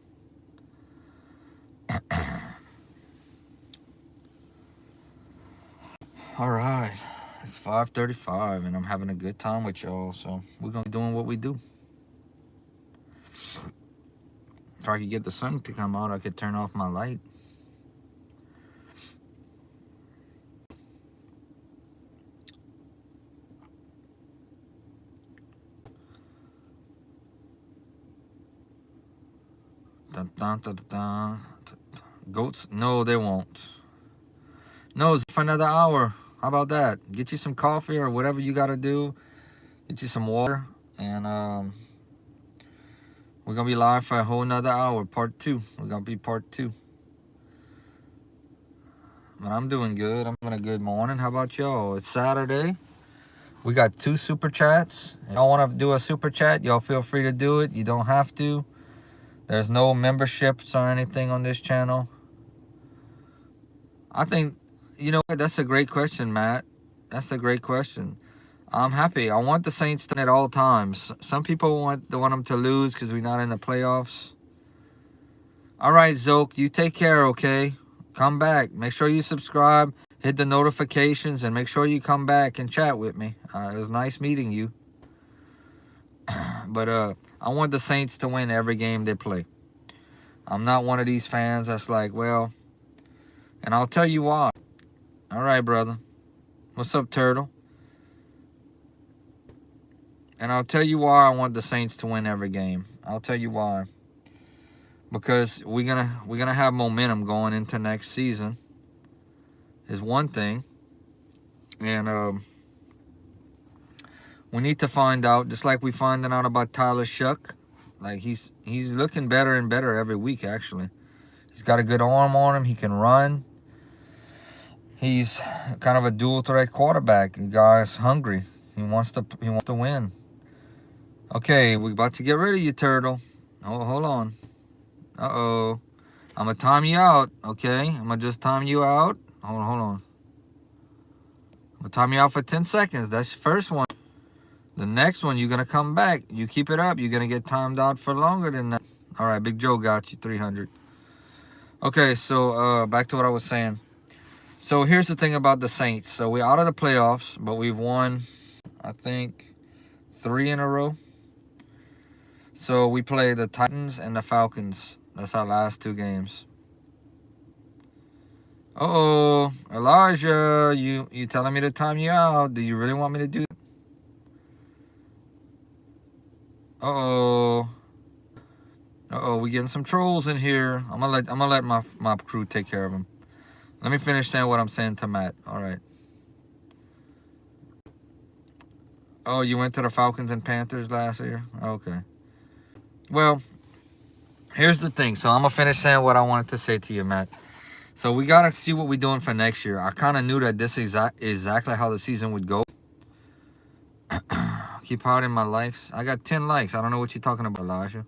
All right, it's 5:35 and I'm having a good time with y'all, so we're gonna be doing what we do. If I could get the sun to come out, I could turn off my light. Dun, dun, dun, dun, dun. Goats? No, they won't. No, it's for another hour. How about that? Get you some coffee or whatever you got to do. Get you some water. And we're going to be live for a whole nother hour. Part 2. We're going to be part 2. But I'm doing good. I'm having a good morning. How about y'all? It's Saturday. We got 2 super chats. If y'all want to do a super chat, y'all feel free to do it. You don't have to. There's no memberships or anything on this channel. I think, you know, that's a great question, Matt. That's a great question. I'm happy. I want the Saints to win at all times. Some people want them to lose because we're not in the playoffs. All right, Zoke, you take care, okay? Come back. Make sure you subscribe, hit the notifications, and make sure you come back and chat with me. It was nice meeting you. But I want the Saints to win every game they play. I'm not one of these fans that's like, well, and I'll tell you why. All right, brother. What's up, Turtle? And I'll tell you why I want the Saints to win every game. I'll tell you why. Because we're gonna have momentum going into next season. Is one thing. And we need to find out, just like we finding out about Tyler Shuck. Like he's looking better and better every week, actually. He's got a good arm on him. He can run. He's kind of a dual threat quarterback. The guy's hungry. He wants to win. Okay, we're about to get rid of you, Turtle. Oh, hold on. Uh-oh. I'm going to time you out, okay? I'm going to just time you out. Hold on. I'm going to time you out for 10 seconds. That's the first one. The next one, you're going to come back. You keep it up, you're going to get timed out for longer than that. All right, Big Joe got you, 300. Okay, so back to what I was saying. So here's the thing about the Saints. So we're out of the playoffs, but we've won, I think, 3 in a row. So we play the Titans and the Falcons. That's our last 2 games. Uh-oh, Elijah, you telling me to time you out. Do you really want me to do it? Uh-oh. Uh-oh, we getting some trolls in here. I'm gonna let my crew take care of them. Let me finish saying what I'm saying to Matt. All right. Oh, you went to the Falcons and Panthers last year? Okay. Well, here's the thing. So I'm going to finish saying what I wanted to say to you, Matt. So we got to see what we're doing for next year. I kind of knew that this is exactly how the season would go. Keep hiding my likes. I got 10 likes. I don't know what you're talking about, Elijah.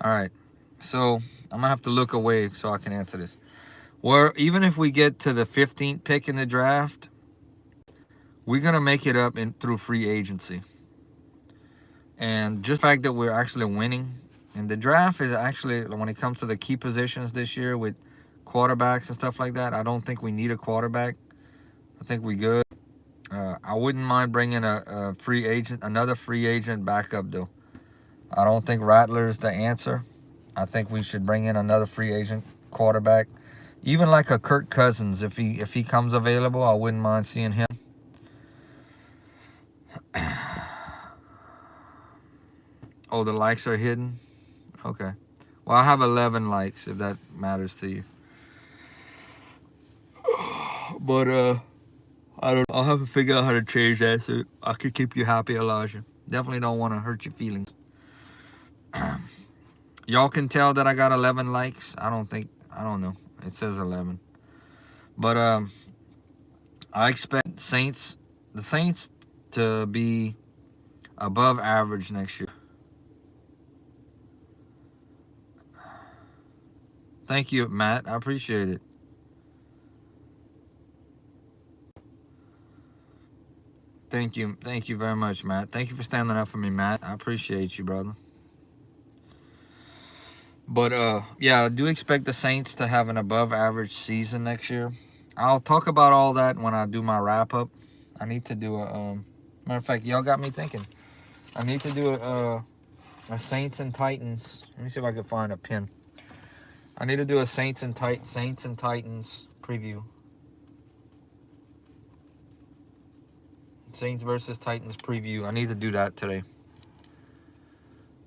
All right. So I'm going to have to look away so I can answer this. Where even if we get to the 15th pick in the draft, we're going to make it up through free agency. And just the fact that we're actually winning. And the draft is actually, when it comes to the key positions this year with quarterbacks and stuff like that, I don't think we need a quarterback. I think we're good. I wouldn't mind bringing a free agent, another free agent backup, though. I don't think Rattler's the answer. I think we should bring in another free agent quarterback. Even like a Kirk Cousins, if he comes available, I wouldn't mind seeing him. Oh, the likes are hidden? Okay. Well, I have 11 likes, if that matters to you. But, I don't know. I'll have to figure out how to change that so I could keep you happy, Elijah. Definitely don't want to hurt your feelings. Y'all can tell that I got 11 likes. I don't know. It says 11. But, I expect the Saints to be above average next year. Thank you, Matt. I appreciate it. Thank you. Thank you very much, Matt. Thank you for standing up for me, Matt. I appreciate you, brother. But, yeah, I do expect the Saints to have an above average season next year. I'll talk about all that when I do my wrap up. I need to do matter of fact, y'all got me thinking. I need to do a Saints and Titans. Let me see if I can find a pin. I need to do a Saints and Titans preview. Saints versus Titans preview. I need to do that today.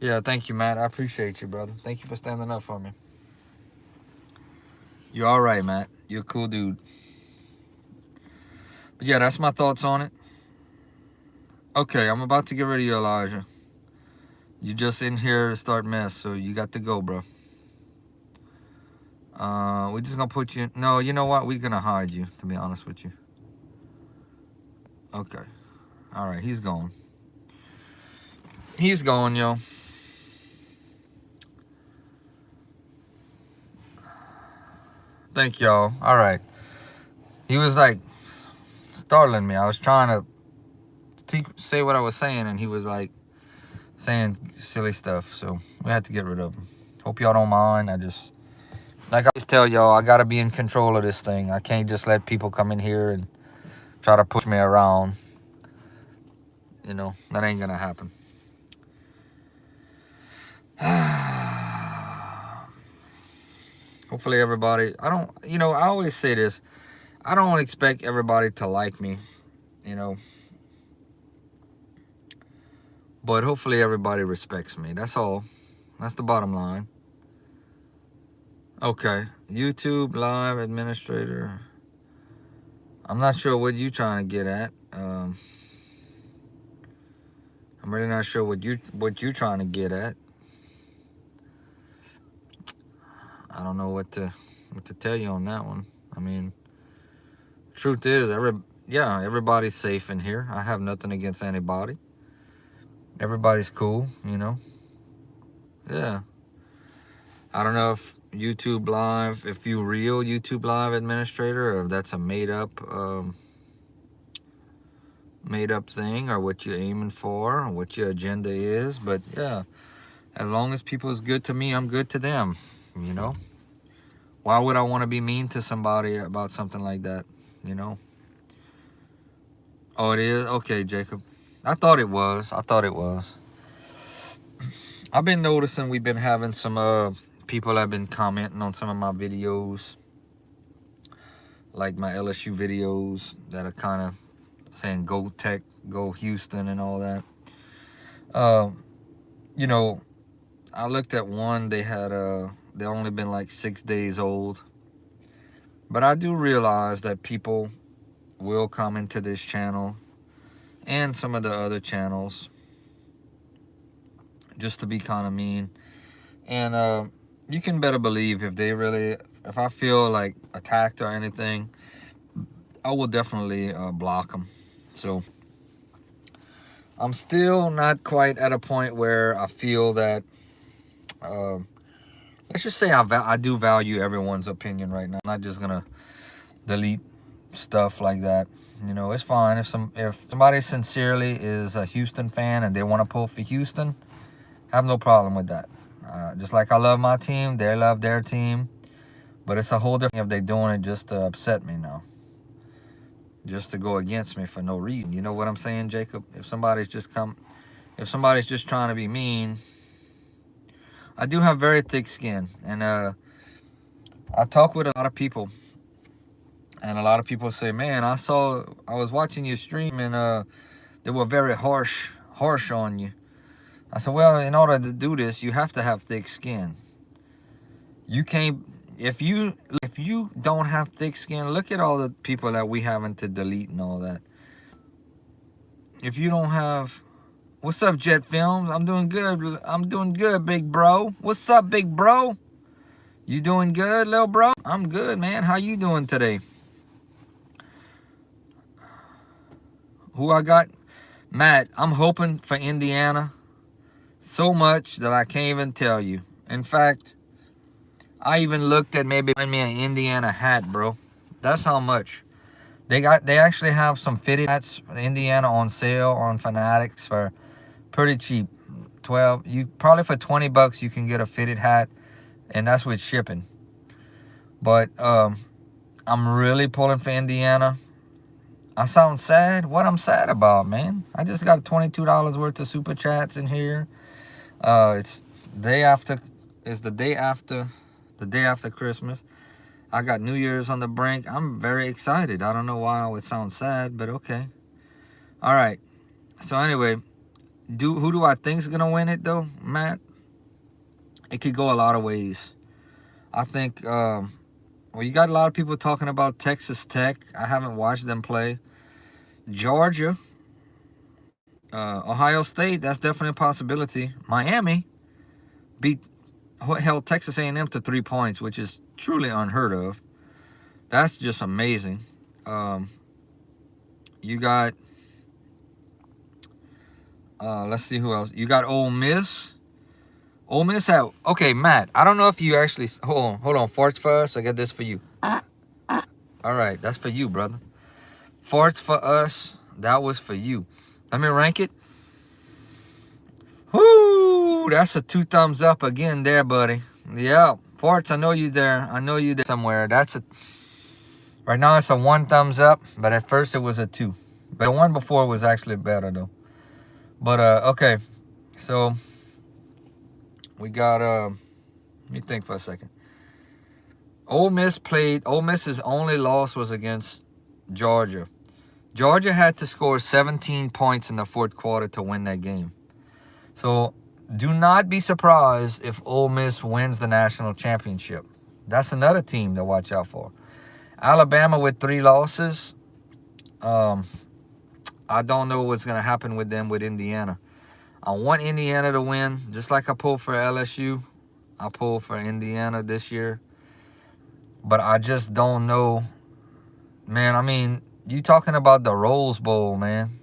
Yeah, thank you, Matt. I appreciate you, brother. Thank you for standing up for me. You're all right, Matt. You're a cool dude. But yeah, that's my thoughts on it. Okay, I'm about to get rid of you, Elijah. You just in here to start mess, so you got to go, bro. We're just gonna put you in. No, you know what? We're gonna hide you, to be honest with you. Okay. All right, he's gone. He's gone, yo. Thank y'all. All right. He was like startling me. I was trying to say what I was saying, and he was like saying silly stuff. So we had to get rid of him. Hope y'all don't mind. Like I always tell y'all, I gotta be in control of this thing. I can't just let people come in here and try to push me around. You know, that ain't gonna happen. Hopefully everybody, I always say this. I don't expect everybody to like me, but hopefully everybody respects me. That's all. That's the bottom line. Okay, YouTube live administrator. I'm not sure what you're trying to get at. I'm really not sure what you're trying to get at. I don't know what to tell you on that one. I mean, truth is, everybody's safe in here. I have nothing against anybody. Everybody's cool, you know. Yeah. I don't know if YouTube Live, if you real YouTube Live administrator, or if that's a made up thing, or what you're aiming for, or what your agenda is. But yeah, as long as people is good to me, I'm good to them, you know. Why would I want to be mean to somebody about something like that, you know? Oh, it is? Okay, Jacob. I thought it was. I've been noticing we've been having some people have been commenting on some of my videos, like my LSU videos, that are kind of saying go Tech, go Houston, and all that. You know, I looked at one. They only been like 6 days old, but I do realize that people will come into this channel and some of the other channels just to be kind of mean. And you can better believe if I feel like attacked or anything, I will definitely block them. So I'm still not quite at a point where I feel that, let's just say I do value everyone's opinion right now. I'm not just gonna delete stuff like that. You know, it's fine if somebody sincerely is a Houston fan and they want to pull for Houston, I have no problem with that. Just like I love my team, they love their team, but it's a whole different if they're doing it just to upset me now, just to go against me for no reason. You know what I'm saying, Jacob? If somebody's just trying to be mean, I do have very thick skin, and I talk with a lot of people. And a lot of people say, man, I was watching your stream and they were very harsh on you. I said, well, in order to do this, you have to have thick skin. You can't, if you don't have thick skin, look at all the people that we having to delete and all that. If you don't have, what's up, Jet Films? I'm doing good, big bro. What's up, big bro? You doing good, little bro? I'm good, man. How you doing today? Who I got? Matt, I'm hoping for Indiana so much that I can't even tell you. In fact, I even looked at maybe buying me an Indiana hat, bro. That's how much. They actually have some fitted hats for Indiana on sale on Fanatics for pretty cheap. Probably for $20 you can get a fitted hat, and that's with shipping. But I'm really pulling for Indiana. I sound sad. What I'm sad about, man? I just got $22 worth of super chats in here. It's the day after Christmas. I got New Year's on the brink. I'm very excited. I don't know why I would sound sad, but okay. All right. So anyway, who do I think is gonna win it though, Matt? It could go a lot of ways. I think. Well, you got a lot of people talking about Texas Tech. I haven't watched them play. Georgia, Ohio State, that's definitely a possibility. Miami held Texas A&M to 3 points, which is truly unheard of. That's just amazing. You got, let's see who else. You got Ole Miss. Ole Miss out. Okay, Matt, I don't know if you actually, hold on, farts for us. I got this for you. All right, that's for you, brother. Farts for us, that was for you. Let me rank it. Whoo, that's a 2 thumbs up again there, buddy. Yeah, farts, I know you there. I know you there somewhere. Right now it's a 1 thumbs up, but at first it was a 2. But the one before was actually better though. But okay, so we got let me think for a second. Ole Miss's only loss was against Georgia. Georgia had to score 17 points in the fourth quarter to win that game. So do not be surprised if Ole Miss wins the national championship. That's another team to watch out for. Alabama with 3 losses. I don't know what's going to happen with them with Indiana. I want Indiana to win, just like I pulled for LSU. I pulled for Indiana this year. But I just don't know Man, I mean, you talking about the Rose Bowl, man.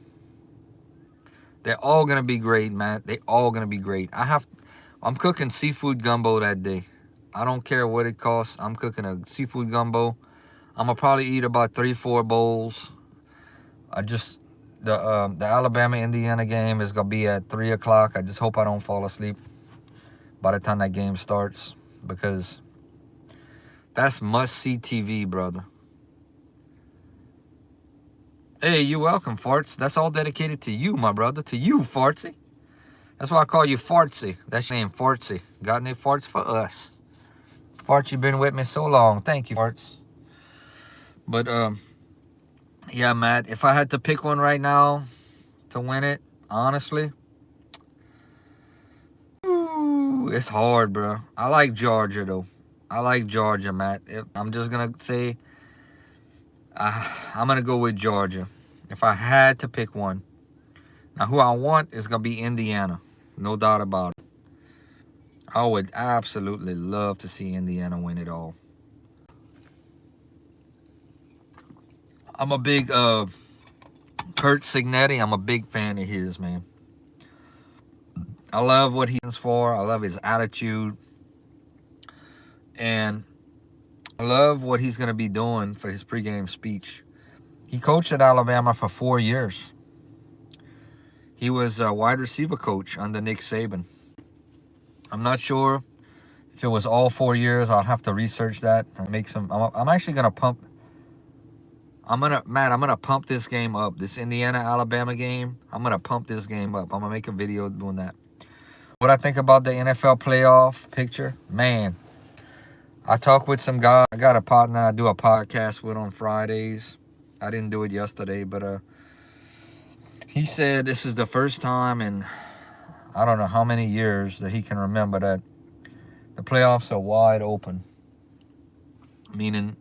They're all gonna be great, man. They all gonna be great. I'm cooking seafood gumbo that day. I don't care what it costs. I'm cooking a seafood gumbo. I'm gonna probably eat about 3-4 bowls. I just the Alabama Indiana game is gonna be at 3 o'clock. I just hope I don't fall asleep by the time that game starts, because that's must see TV, brother. Hey, you're welcome, Farts. That's all dedicated to you, my brother. To you, Fartsy. That's why I call you Fartsy. That's your name, Fartsy. Got any farts for us? Farts, you've been with me so long. Thank you, Farts. But yeah, Matt, if I had to pick one right now to win it, honestly, it's hard, bro. I like Georgia, though. I like Georgia, Matt. I'm just going to say I'm going to go with Georgia if I had to pick one. Now, who I want is going to be Indiana. No doubt about it. I would absolutely love to see Indiana win it all. I'm a big Kurt Signetti. I'm a big fan of his, man. I love what he's for. I love his attitude. And I love what he's going to be doing for his pregame speech. He coached at Alabama for 4 years. He was a wide receiver coach under Nick Saban. I'm not sure if it was all 4 years. I'll have to research that and make some. I'm actually going to pump. I'm gonna pump this game up. This Indiana-Alabama game, I'm gonna pump this game up. I'm gonna make a video doing that. What I think about the NFL playoff picture, man. I talk with some guy. I got a partner I do a podcast with on Fridays. I didn't do it yesterday, but he said this is the first time in I don't know how many years that he can remember that the playoffs are wide open. Meaning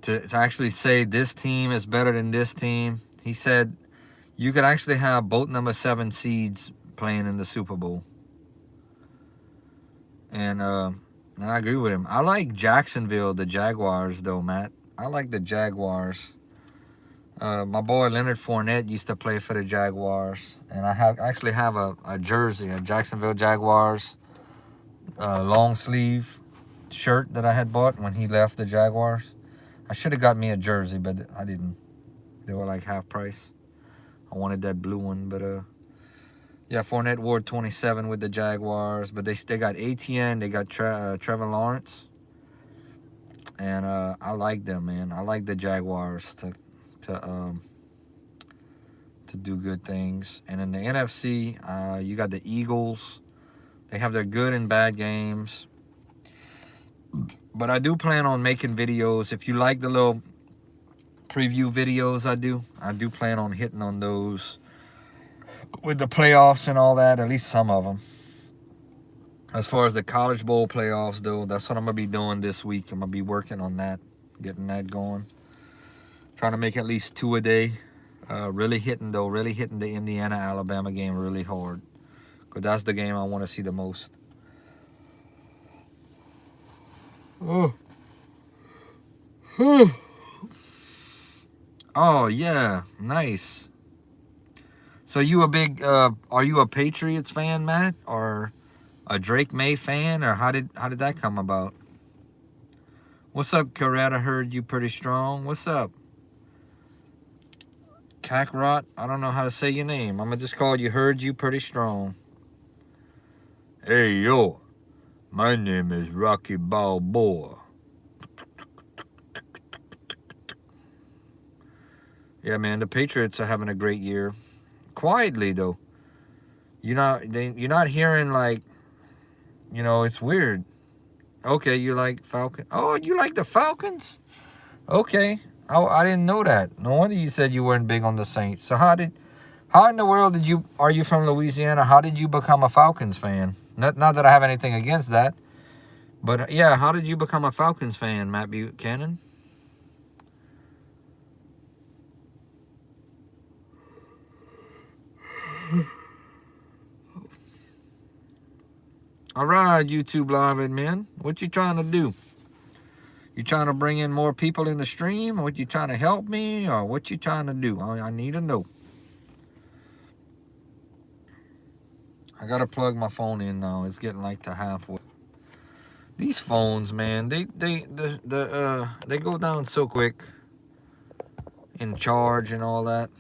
to actually say this team is better than this team. He said you could actually have both number 7 seeds playing in the Super Bowl. And I agree with him. I like Jacksonville, the Jaguars, though, Matt. I like the Jaguars. My boy Leonard Fournette used to play for the Jaguars. And I actually have a jersey, a Jacksonville Jaguars long sleeve shirt that I had bought when he left the Jaguars. I should have got me a jersey, but I didn't. They were like half price. I wanted that blue one, but yeah, Fournette wore 27 with the Jaguars, but they got ATN, they got Trevor Lawrence, and I like them, man. I like the Jaguars to do good things. And in the NFC, you got the Eagles. They have their good and bad games. But I do plan on making videos. If you like the little preview videos I do plan on hitting on those with the playoffs and all that, at least some of them. As far as the College Bowl playoffs, though, that's what I'm going to be doing this week. I'm going to be working on that, getting that going. Trying to make at least 2 a day. Really hitting the Indiana-Alabama game really hard. Because that's the game I want to see the most. Oh, yeah. Nice. So you a big, are you a Patriots fan, Matt? Or a Drake May fan? Or how did that come about? What's up, Coretta? Heard you pretty strong. What's up? Kakarot? I don't know how to say your name. I'm going to just call you Heard You Pretty Strong. Hey, yo. My name is Rocky Balboa. Yeah, man, the Patriots are having a great year. Quietly, though. You're not hearing, like, it's weird. Okay, you like Falcons? Oh, you like the Falcons? Okay. I didn't know that. No wonder you said you weren't big on the Saints. So how in the world are you from Louisiana? How did you become a Falcons fan? Not that I have anything against that. But, yeah, how did you become a Falcons fan, Matt Buchanan? All right, YouTube live admin. What you trying to do? You trying to bring in more people in the stream? Or what, you trying to help me? Or what you trying to do? I need to know. I got to plug my phone in now. It's getting like to halfway. These phones, man, they go down so quick in charge and all that.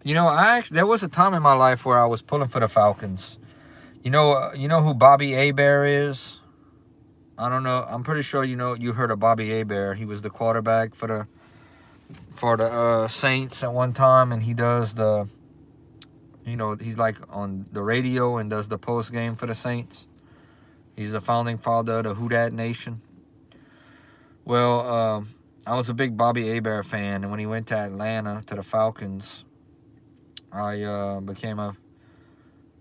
You know, there was a time in my life where I was pulling for the Falcons. You know who Bobby Hebert is? I don't know. I'm pretty sure you heard of Bobby Hebert. He was the quarterback for the Saints at one time, and he does the, he's like on the radio and does the post game for the Saints. He's the founding father of the Who Dat Nation. Well, I was a big Bobby Hebert fan, and when he went to Atlanta to the Falcons, I became a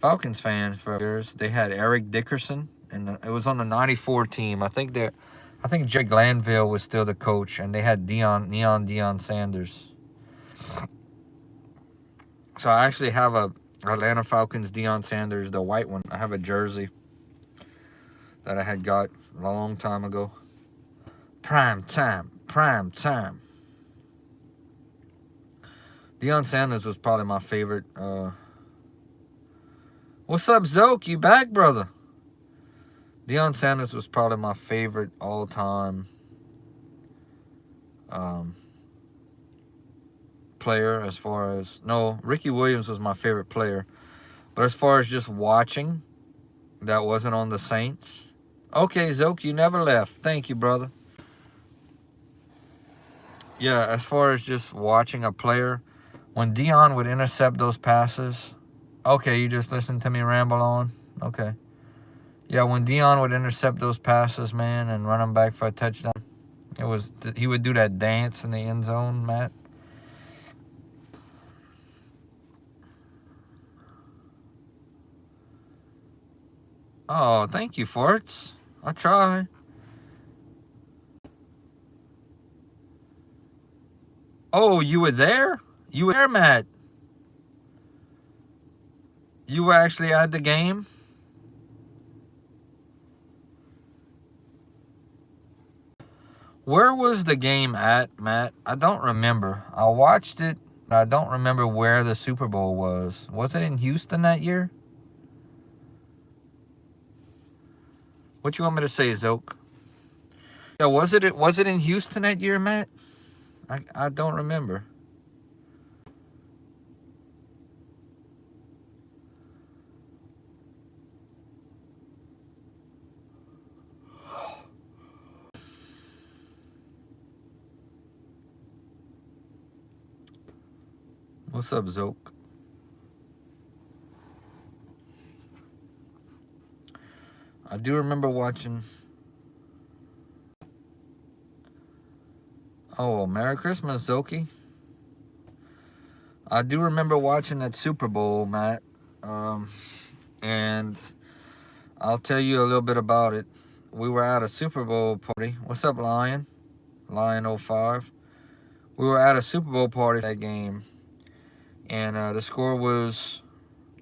Falcons fan for years. They had Eric Dickerson, and it was on the '94 team. I think Jerry Glanville was still the coach, and they had Deion Sanders. So I actually have a Atlanta Falcons Deion Sanders, the white one. I have a jersey that I had got a long time ago. Prime time. Deion Sanders was probably my favorite. What's up, Zoke? You back, brother? Deion Sanders was probably my favorite all-time player as far as... No, Ricky Williams was my favorite player. But as far as just watching, that wasn't on the Saints. Okay, Zoke, you never left. Thank you, brother. Yeah, as far as just watching a player, when Deion would intercept those passes... Okay, you just listened to me ramble on? Okay. Yeah, when Deion would intercept those passes, man, and run them back for a touchdown, he would do that dance in the end zone, Matt. Oh, thank you, Forts. I'll try. Oh, you were there? You were there, Matt? You were actually at the game? Where was the game at, Matt? I don't remember. I watched it, but I don't remember where the Super Bowl was. Was it in Houston that year? What you want me to say, Zoke? Yeah, was it in Houston that year, Matt? I don't remember. What's up, Zoke? I do remember watching... Oh, Merry Christmas, Zoki. I do remember watching that Super Bowl, Matt. And I'll tell you a little bit about it. We were at a Super Bowl party. What's up, Lion? Lion 05. We were at a Super Bowl party for that game. And the score was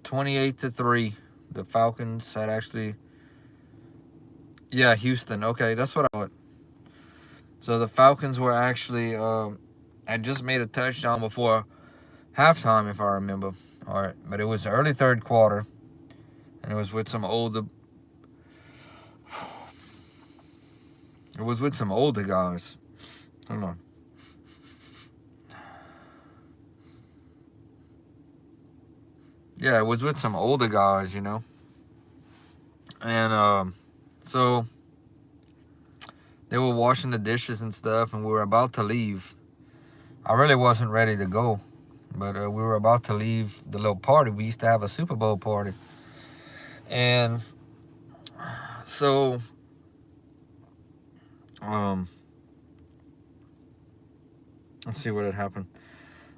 28-3. The Falcons had actually... Yeah, Houston. Okay, that's what I thought. So the Falcons were actually... had just made a touchdown before halftime, if I remember. All right, but it was early third quarter. And it was with some older... It was with some older guys. Hold on. Yeah, it was with some older guys, you know. And so they were washing the dishes and stuff, and we were about to leave. I really wasn't ready to go, but we were about to leave the little party. We used to have a Super Bowl party. And so let's see what had happened.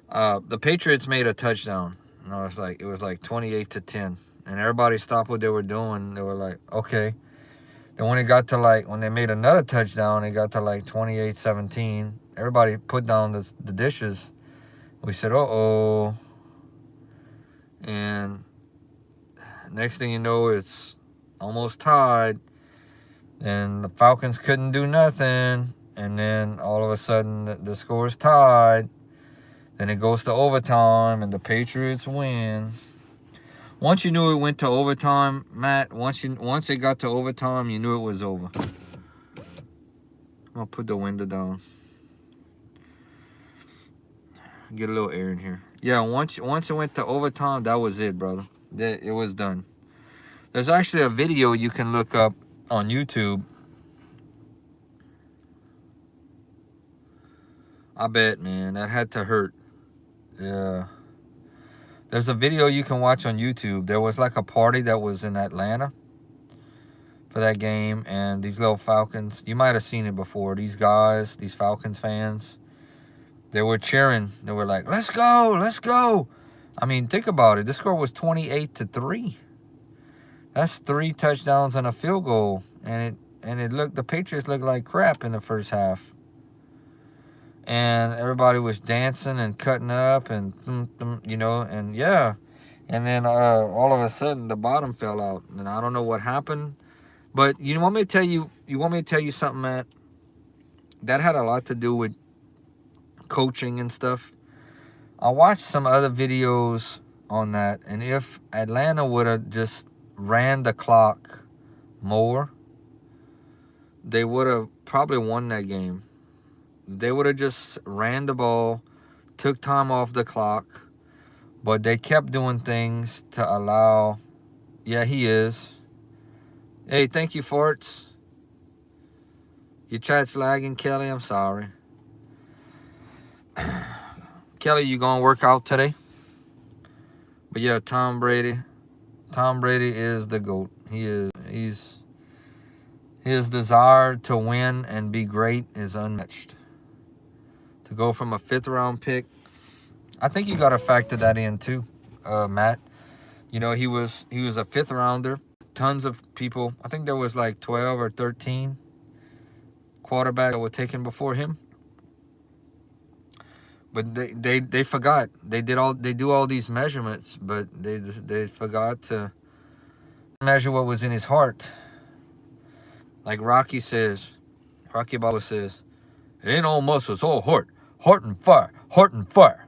The Patriots made a touchdown. And it was like 28-10. And everybody stopped what they were doing. They were like, okay. Then when they made another touchdown, it got to like 28-17. Everybody put down the dishes. We said, uh-oh. And next thing you know, it's almost tied. Then the Falcons couldn't do nothing. And then all of a sudden the score is tied. Then it goes to overtime and the Patriots win. Once you knew it went to overtime, Matt, once it got to overtime, you knew it was over. I'm gonna put the window down. Get a little air in here. Yeah, once it went to overtime, that was it, brother. It was done. There's actually a video you can look up on YouTube. I bet, man, that had to hurt. Yeah. There's a video you can watch on YouTube. There was like a party that was in Atlanta for that game, and these little Falcons, you might have seen it before. These guys, these Falcons fans, they were cheering. They were like, let's go, let's go. I mean, think about it. The score was 28-3. That's 3 touchdowns and a field goal. And the Patriots looked like crap in the first half. And everybody was dancing and cutting up and, you know, and yeah. And then all of a sudden the bottom fell out. And I don't know what happened. But you want me to tell you something, Matt? That had a lot to do with coaching and stuff. I watched some other videos on that, and if Atlanta would have just ran the clock more, they would have probably won that game. They would have just ran the ball, took time off the clock, but they kept doing things to allow... Yeah, he is. Hey, thank you, Forts. Your chat's lagging, Kelly. I'm sorry. Kelly, you gonna work out today? But yeah, Tom Brady is the GOAT. His desire to win and be great is unmatched. To go from a 5th round pick, I think you got to factor that in too, Matt. You know, he was a 5th rounder. Tons of people. I think there was like 12 or 13 quarterbacks that were taken before him. But they forgot. They do all these measurements, but they forgot to measure what was in his heart. Like Rocky Balboa says, it ain't all muscle, it's all heart. Heart and fire. Heart and fire.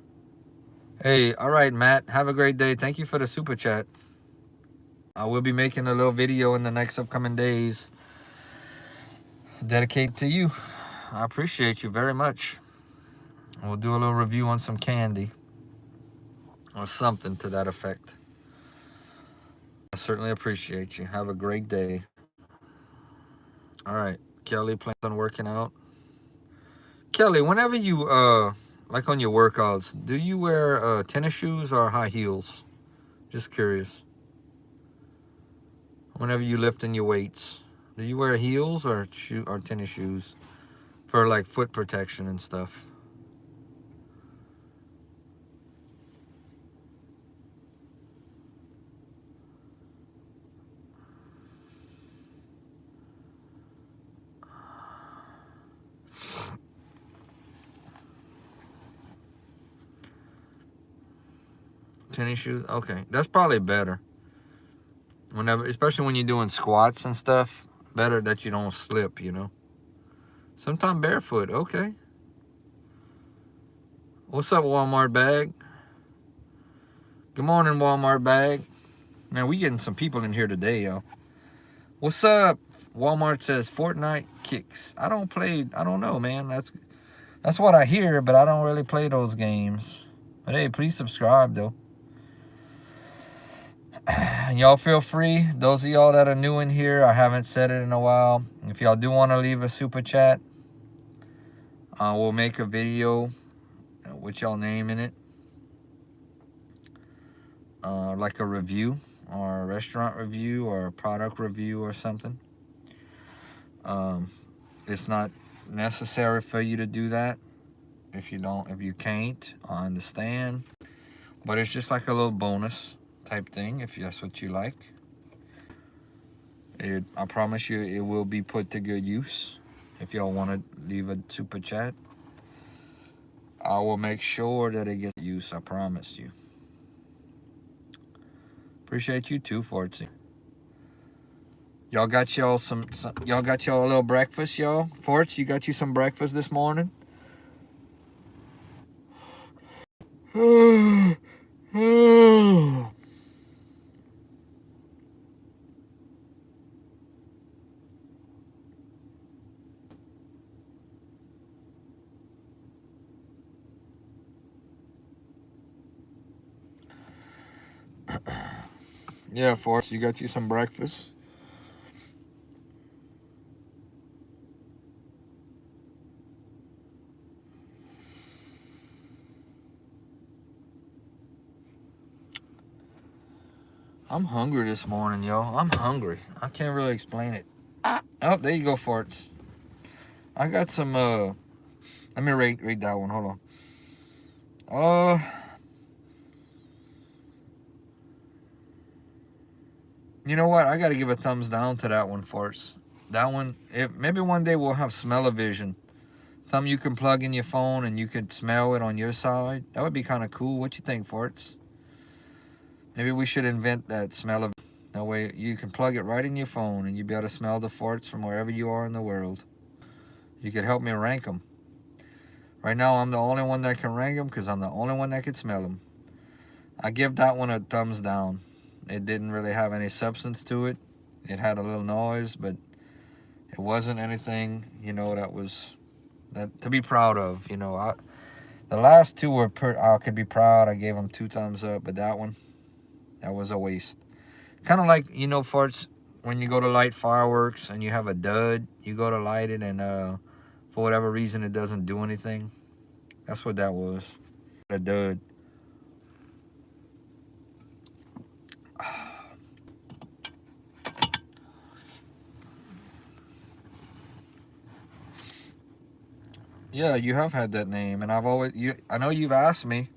Hey, all right, Matt. Have a great day. Thank you for the super chat. I will be making a little video in the next upcoming days dedicated to you. I appreciate you very much. We'll do a little review on some candy or something to that effect. I certainly appreciate you. Have a great day. All right. Kelly plans on working out. Kelly, whenever you, like on your workouts, do you wear tennis shoes or high heels? Just curious. Whenever you lifting your weights, do you wear heels or tennis shoes for like foot protection and stuff? Tennis shoes? Okay. That's probably better. Whenever, especially when you're doing squats and stuff, better that you don't slip, you know. Sometime barefoot. Okay. What's up, Walmart bag? Good morning, Walmart bag. Man, we getting some people in here today, yo. What's up? Walmart says Fortnite kicks. I don't know, man. That's what I hear, but I don't really play those games. But hey, please subscribe, though. Y'all feel free. Those of y'all that are new in here, I haven't said it in a while. If y'all do want to leave a super chat, we'll make a video with y'all name in it. Like a review or a restaurant review or a product review or something. It's not necessary for you to do that. If you can't, I understand. But it's just like a little bonus type thing if that's what you like. I promise you it will be put to good use. If y'all want to leave a super chat, I will make sure that it gets use. I promise you. Appreciate you too, Fortsy. Y'all got y'all y'all got y'all a little breakfast, y'all? Forts, you got you some breakfast this morning? Yeah, Forts, you got you some breakfast? I'm hungry this morning, y'all. I'm hungry. I can't really explain it. Oh, there you go, Forts. I got some, let me read that one. Hold on. You know what? I got to give a thumbs down to that one, Forts. That one, maybe one day we'll have smell-o-vision. Something you can plug in your phone and you could smell it on your side. That would be kind of cool. What you think, Forts? Maybe we should invent that smell-o-vision. That way you can plug it right in your phone and you'll be able to smell the forts from wherever you are in the world. You could help me rank them. Right now, I'm the only one that can rank them because I'm the only one that can smell them. I give that one a thumbs down. It didn't really have any substance to it. It had a little noise, but it wasn't anything, that to be proud of. The last two were I could be proud. I gave them 2 thumbs up, but that was a waste. Kind of like, Forts, when you go to light fireworks and you have a dud, you go to light it and for whatever reason it doesn't do anything. That's what that was. A dud. Yeah, you have had that name, and I know you've asked me,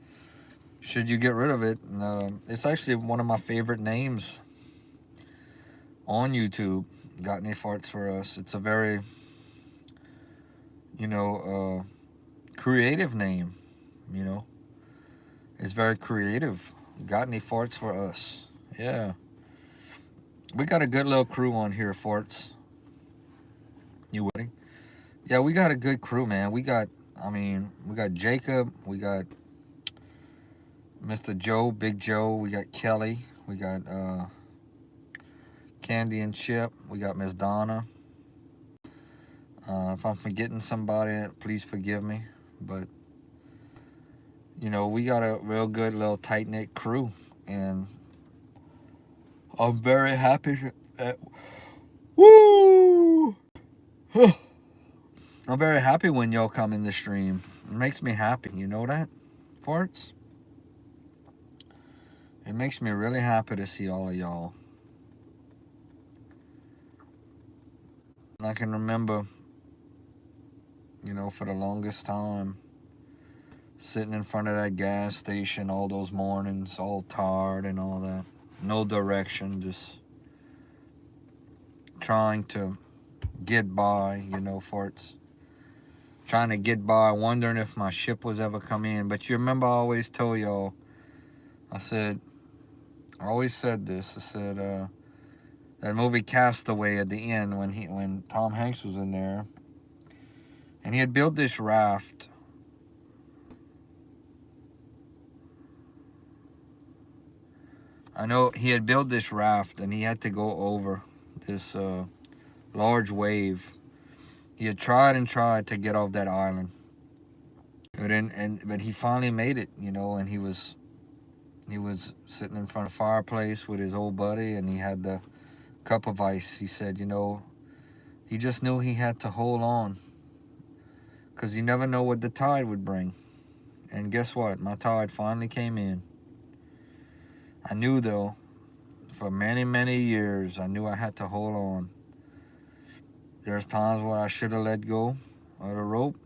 should you get rid of it? And, it's actually one of my favorite names on YouTube. Got Any Farts for Us. It's a very, creative name. It's very creative. Got Any Farts for Us. Yeah, we got a good little crew on here, Farts. You with me? Yeah, we got a good crew, man. We got Jacob. We got Mr. Joe, Big Joe. We got Kelly. We got Candy and Chip. We got Miss Donna. If I'm forgetting somebody, please forgive me. But, we got a real good little tight-knit crew. And I'm very happy that... Woo! I'm very happy when y'all come in the stream. It makes me happy. You know that, Farts? It makes me really happy to see all of y'all. And I can remember, for the longest time, sitting in front of that gas station all those mornings, all tired and all that. No direction, just trying to get by, Farts. Trying to get by, wondering if my ship was ever come in. But you remember I always told y'all, I always said this, I said, that movie Castaway at the end when Tom Hanks was in there, and he had built this raft. I know he had built this raft and he had to go over this large wave. He had tried and tried to get off that island, but he finally made it, and he was sitting in front of the fireplace with his old buddy, and he had the cup of ice. He said, he just knew he had to hold on, because you never know what the tide would bring. And guess what? My tide finally came in. I knew, though, for many, many years, I knew I had to hold on. There's times where I should have let go of the rope.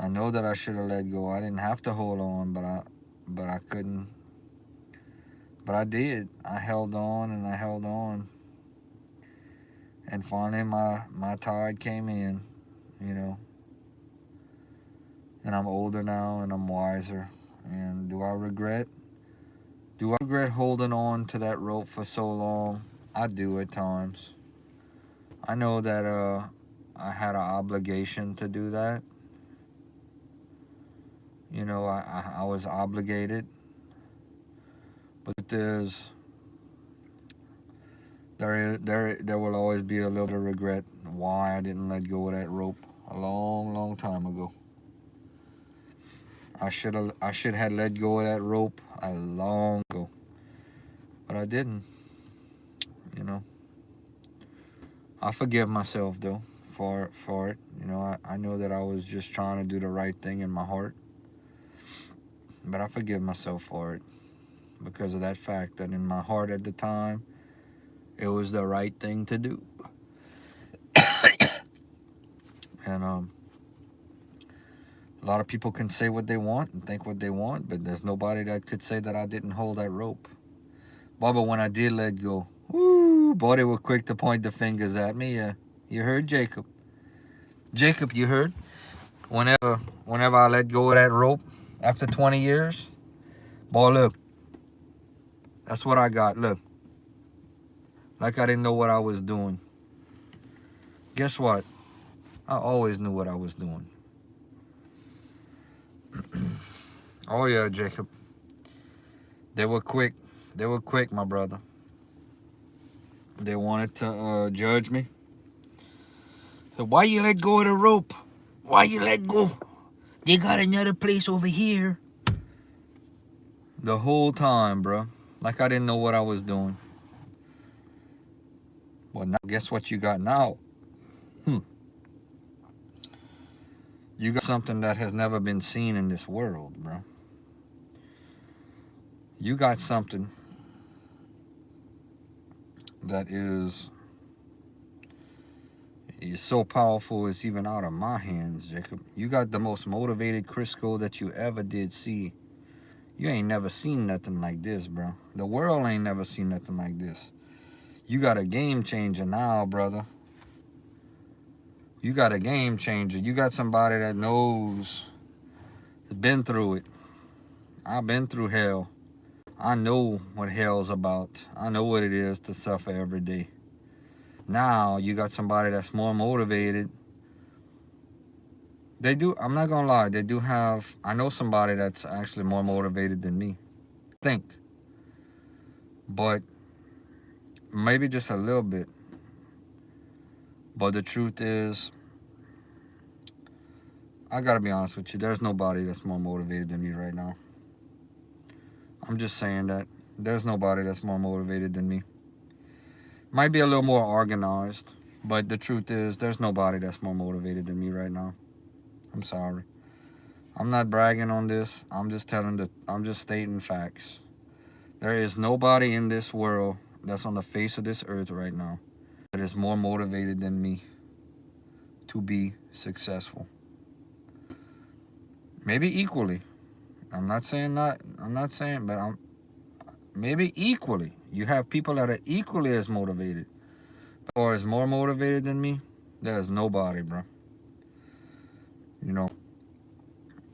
I know that I should have let go. I didn't have to hold on, but I couldn't. But I did. I held on and I held on. And finally my tide came in, And I'm older now and I'm wiser. And do I regret holding on to that rope for so long? I do at times. I know that I had an obligation to do that. You know, I was obligated, but there will always be a little bit of regret why I didn't let go of that rope a long time ago. I should have let go of that rope a long ago, but I didn't. You know, I forgive myself though for it. You know, I know that I was just trying to do the right thing in my heart, but I forgive myself for it because of that fact that in my heart at the time it was the right thing to do. And a lot of people can say what they want and think what they want, but there's nobody that could say that I didn't hold that rope. But when I did let go, woo, boy, they were quick to point the fingers at me. Yeah, you heard, Jacob. Jacob, you heard? Whenever I let go of that rope after 20 years, boy, look, that's what I got. Look, like I didn't know what I was doing. Guess what? I always knew what I was doing. Oh yeah, Jacob. They were quick. They were quick, my brother. They wanted to judge me. So why you let go of the rope? Why you let go? They got another place over here. The whole time, bro. Like I didn't know what I was doing. Well, now guess what you got now? You got something that has never been seen in this world, bro. You got something that is so powerful it's even out of my hands, Jacob. You got the most motivated Crisco that you ever did see. You ain't never seen nothing like this, bro. The world ain't never seen nothing like this. You got a game changer now, brother. You got a game changer. You got somebody that knows, has been through it. I've been through hell. I know what hell's about. I know what it is to suffer every day. Now you got somebody that's more motivated. They do, I'm not gonna lie, they do have, I know somebody that's actually more motivated than me. I think. But maybe just a little bit. But the truth is, I gotta be honest with you, there's nobody that's more motivated than me right now. I'm just saying that. There's nobody that's more motivated than me. Might be a little more organized, but the truth is, there's nobody that's more motivated than me right now. I'm sorry. I'm not bragging on this. I'm just stating facts. There is nobody in this world that's on the face of this earth right now that is more motivated than me to be successful. Maybe equally. I'm not saying, but maybe equally. You have people that are equally as motivated or as more motivated than me. There's nobody, bro. You know,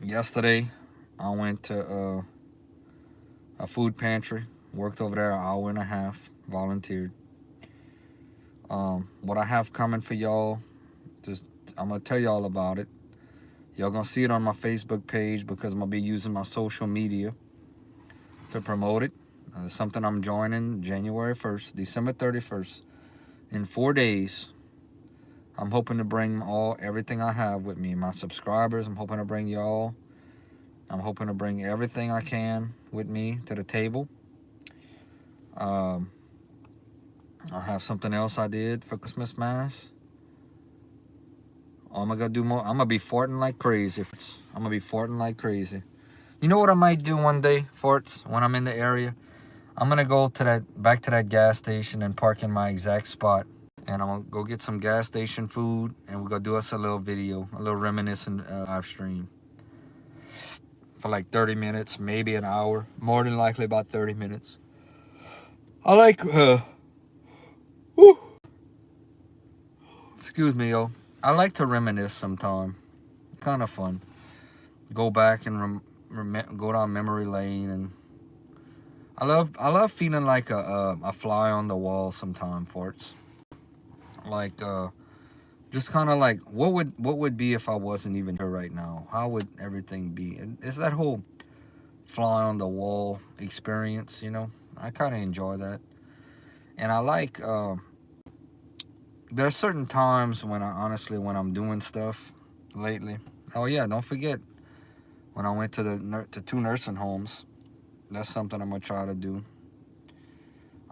yesterday I went to a food pantry, worked over there an hour and a half, volunteered. What I have coming for y'all, I'm gonna tell y'all about it. Y'all gonna see it on my Facebook page because I'm gonna be using my social media to promote it. Something I'm joining January 1st, December 31st. In 4 days, I'm hoping to bring everything I have with me. My subscribers, I'm hoping to bring y'all. I'm hoping to bring everything I can with me to the table. I have something else I did for Christmas Mass. I'm gonna do more. I'm gonna be farting like crazy. I'm gonna be farting like crazy. You know what I might do one day, farts, when I'm in the area? I'm gonna go back to that gas station and park in my exact spot. And I'm gonna go get some gas station food, and we're gonna do us a little video, a little reminiscent live stream for like 30 minutes, maybe an hour. More than likely about 30 minutes. I like, excuse me, yo. I like to reminisce sometime. Kind of fun. Go back and go down memory lane and I love feeling like a fly on the wall sometime, Forts. Like just kind of like what would be if I wasn't even here right now? How would everything be? And it's that whole fly on the wall experience, you know. I kind of enjoy that, and I like. There are certain times when I honestly, when I'm doing stuff lately. Oh yeah, don't forget when I went to to 2 nursing homes. That's something I'm gonna try to do.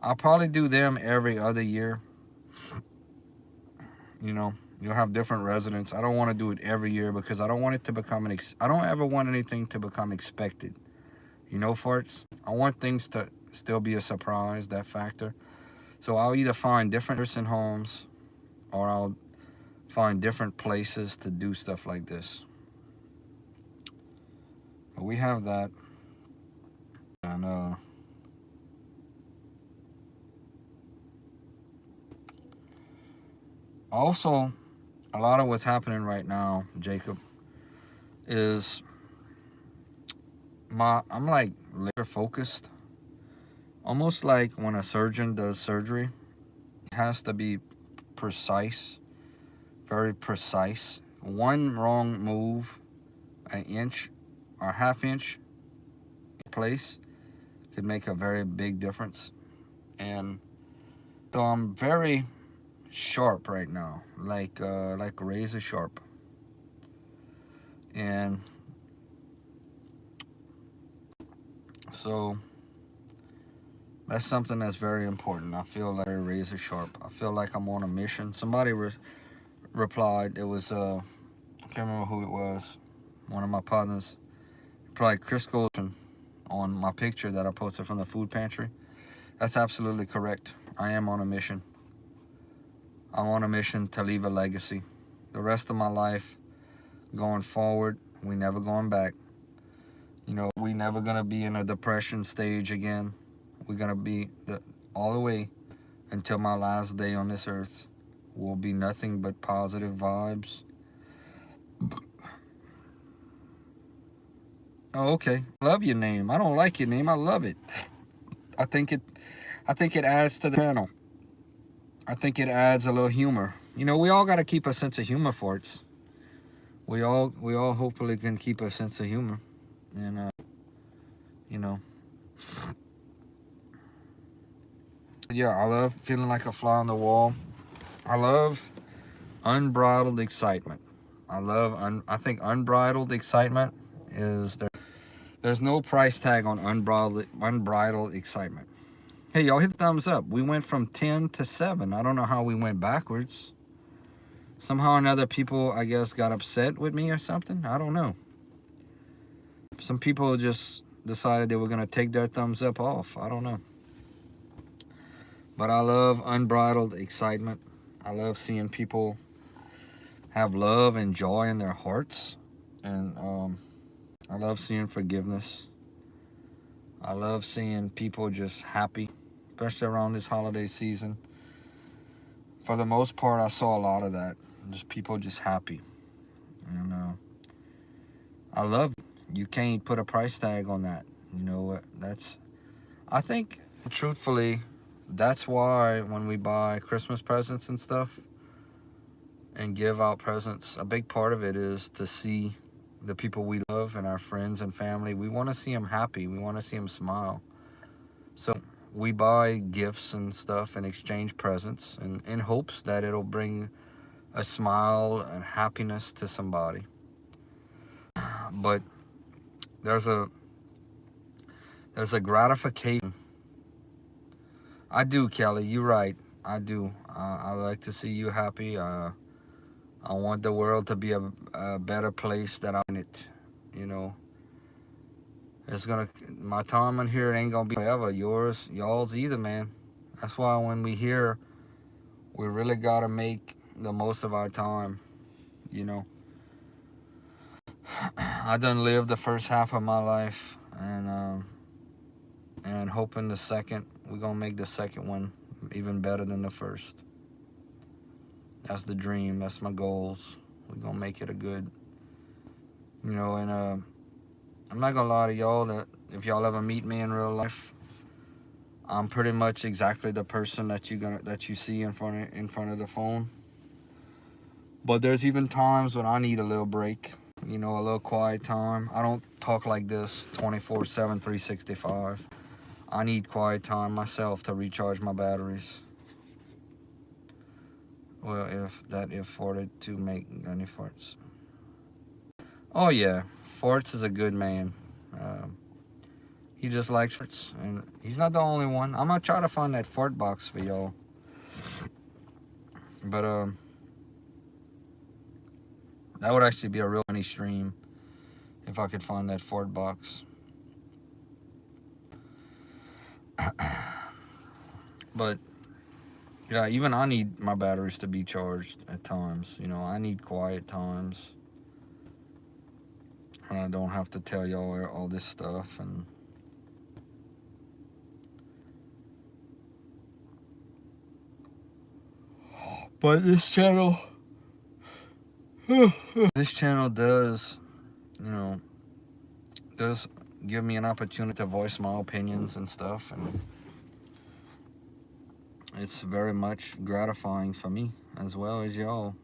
I'll probably do them every other year. You know, you'll have different residents. I don't want to do it every year because I don't want it to become I don't ever want anything to become expected. You know, Farts. I want things to still be a surprise. That factor. So I'll either find different nursing homes or I'll find different places to do stuff like this. But we have that, and also a lot of what's happening right now, Jacob, is I'm like laser focused, almost like when a surgeon does surgery, it has to be precise, very precise. One wrong move, an inch or half inch in place could make a very big difference. And so I'm very sharp right now, like razor sharp. And so that's something that's very important. I feel like razor sharp. I feel like I'm on a mission. Somebody replied. It was I can't remember who it was. One of my partners replied, Chris Golden, on my picture that I posted from the food pantry. That's absolutely correct. I am on a mission. I'm on a mission to leave a legacy. The rest of my life, going forward, we never going back. You know, we never gonna be in a depression stage again. We're gonna be all the way until my last day on this earth. Will be nothing but positive vibes. Oh, okay. Love your name. I don't like your name. I love it. I think it. I think it adds to the channel. I think it adds a little humor. You know, we all got to keep a sense of humor, Forts. We all hopefully can keep a sense of humor, and you know, yeah, I love feeling like a fly on the wall. I love unbridled excitement. I think unbridled excitement is there. There's no price tag on unbridled excitement. Hey, y'all hit thumbs up. We went from 10 to 7. I don't know how we went backwards. Somehow or another, people, I guess, got upset with me or something. I don't know. Some people just decided they were going to take their thumbs up off. I don't know. But I love unbridled excitement. I love seeing people have love and joy in their hearts. And I love seeing forgiveness. I love seeing people just happy, especially around this holiday season. For the most part, I saw a lot of that. Just people just happy. And I love it. You can't put a price tag on that. You know, I think, truthfully, that's why when we buy Christmas presents and stuff and give out presents, a big part of it is to see the people we love and our friends and family. We want to see them happy. We want to see them smile. So we buy gifts and stuff and exchange presents and in hopes that it'll bring a smile and happiness to somebody. But there's a gratification. I do, Kelly. You're right. I do. I like to see you happy. I want the world to be a better place that I'm in it. You know, my time in here ain't gonna be forever. Y'all's either, man. That's why when we here, we really gotta make the most of our time. You know, I done lived the first half of my life, and hoping we're gonna make the second one even better than the first. That's the dream. That's my goals. We're gonna make it a good, and I'm not gonna lie to y'all that if y'all ever meet me in real life, I'm pretty much exactly the person that you see in front of the phone. But there's even times when I need a little break, a little quiet time. I don't talk like this 24/7, 365. I need quiet time myself to recharge my batteries. Well, if that afforded to make any farts. Oh yeah, Farts is a good man. Um, he just likes farts, and he's not the only one. I'm gonna try to find that fart box for y'all. But that would actually be a real funny stream if I could find that fart box. But yeah, even I need my batteries to be charged at times. I need quiet times. And I don't have to tell y'all all this stuff. But this channel does, does give me an opportunity to voice my opinions and stuff, and it's very much gratifying for me as well as y'all.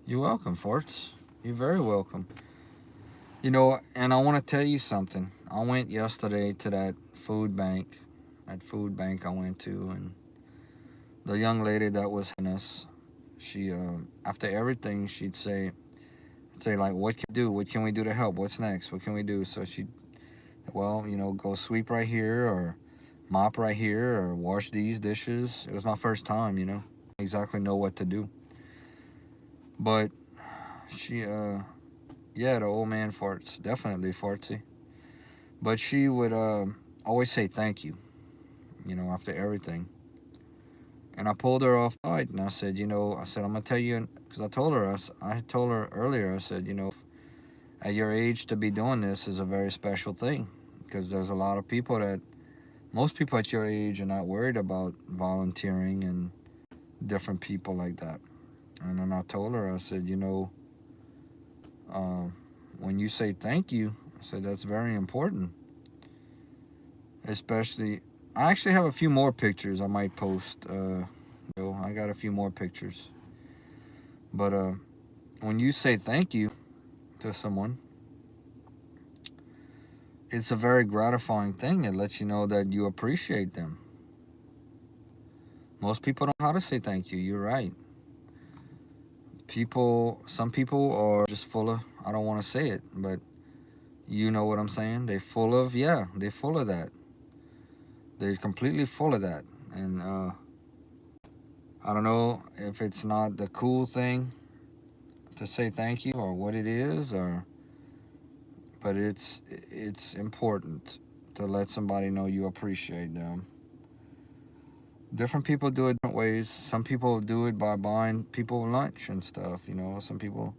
You're welcome, Forts. You're very welcome. And I want to tell you something. I went yesterday to that food bank I went to, and the young lady that was in us, she after everything she'd say like, what can we do? What can we do to help? What's next? What can we do? So she'd, well, go sweep right here, or mop right here, or wash these dishes. It was my first time, exactly know what to do. But she yeah, the old man farts, definitely fartsy. But she would always say thank you, after everything. And I pulled her off side, and I said, I'm gonna tell you, because I told her earlier, I said, at your age to be doing this is a very special thing, because there's a lot of people most people at your age are not worried about volunteering and different people like that. And then I told her, I said, when you say thank you, I said, that's very important. Especially, I actually have a few more pictures I might post. I got a few more pictures. But when you say thank you to someone, it's a very gratifying thing. It lets you know that you appreciate them. Most people don't know how to say thank you. You're right. Some people are just full of, I don't want to say it, but you know what I'm saying? They're full of that. They're completely full of that. And I don't know if it's not the cool thing to say thank you, or what it is, but it's important to let somebody know you appreciate them. Different people do it different ways. Some people do it by buying people lunch and stuff, Some people,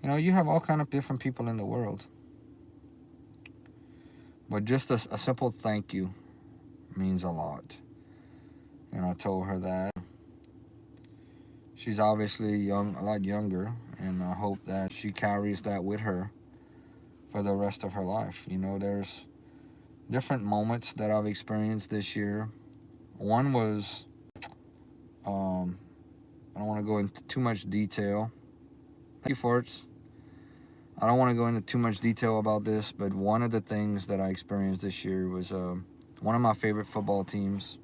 you have all kind of different people in the world. But just a simple thank you means a lot. And I told her that. She's obviously a lot younger, and I hope that she carries that with her for the rest of her life. There's different moments that I've experienced this year. One was, I don't want to go into too much detail. Thank you, Forts. I don't want to go into too much detail about this, but one of the things that I experienced this year was one of my favorite football teams.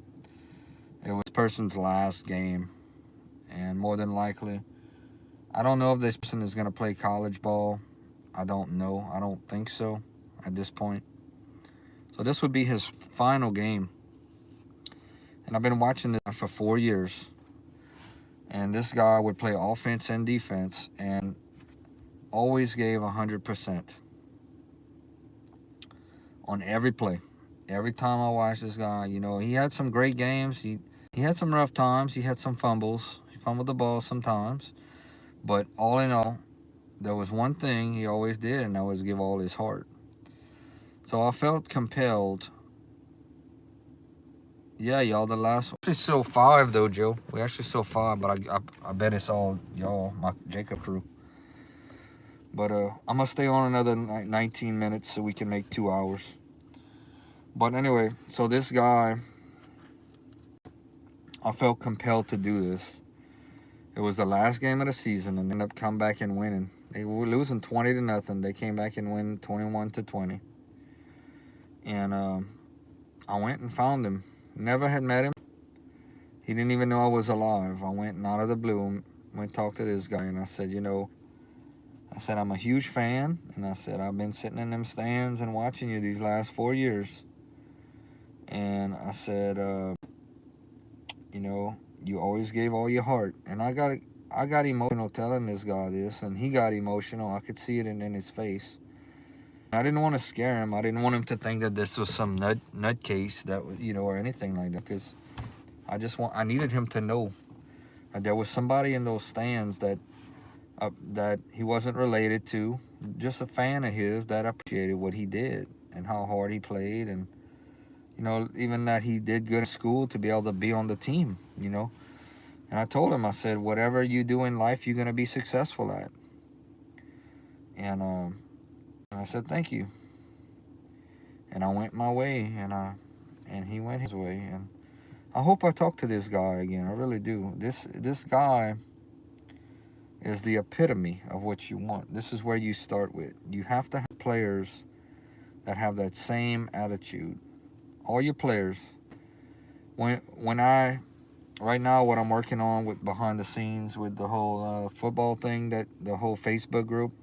It was this person's last game, and more than likely, I don't know if this person is going to play college ball. I don't know. I don't think so at this point. So this would be his final game. And I've been watching this for 4 years. And this guy would play offense and defense and always gave 100% on every play. Every time I watched this guy, he had some great games. He had some rough times. He had some fumbles. He fumbled the ball sometimes. But all in all, there was one thing he always did, and that was give all his heart. So I felt compelled. Yeah, y'all, the last one. We actually saw 5, though, Joe. We actually saw 5, but I bet it's all y'all, my Jacob crew. But I'm going to stay on another 19 minutes so we can make 2 hours. But anyway, so this guy, I felt compelled to do this. It was the last game of the season, and ended up coming back and winning. They were losing 20-0. They came back and win 21-20. And I went and found him. Never had met him. He didn't even know I was alive. I went and out of the blue, went to talk to this guy, and I said, I'm a huge fan, and I said, I've been sitting in them stands and watching you these last 4 years. And I said, you always gave all your heart. And I got emotional telling this guy this, and he got emotional. I could see it in his face. I didn't want to scare him. I didn't want him to think that this was some nutcase that, or anything like that, because I needed him to know that there was somebody in those stands that he wasn't related to, just a fan of his that appreciated what he did and how hard he played, and even that he did good in school to be able to be on the team, And I told him, I said, whatever you do in life, you're going to be successful at. And I said, thank you. And I went my way, and he went his way. And I hope I talk to this guy again. I really do. This guy is the epitome of what you want. This is where you start with. You have to have players that have that same attitude. All your players. Right now, what I'm working on with behind the scenes with the whole football thing, that the whole Facebook group,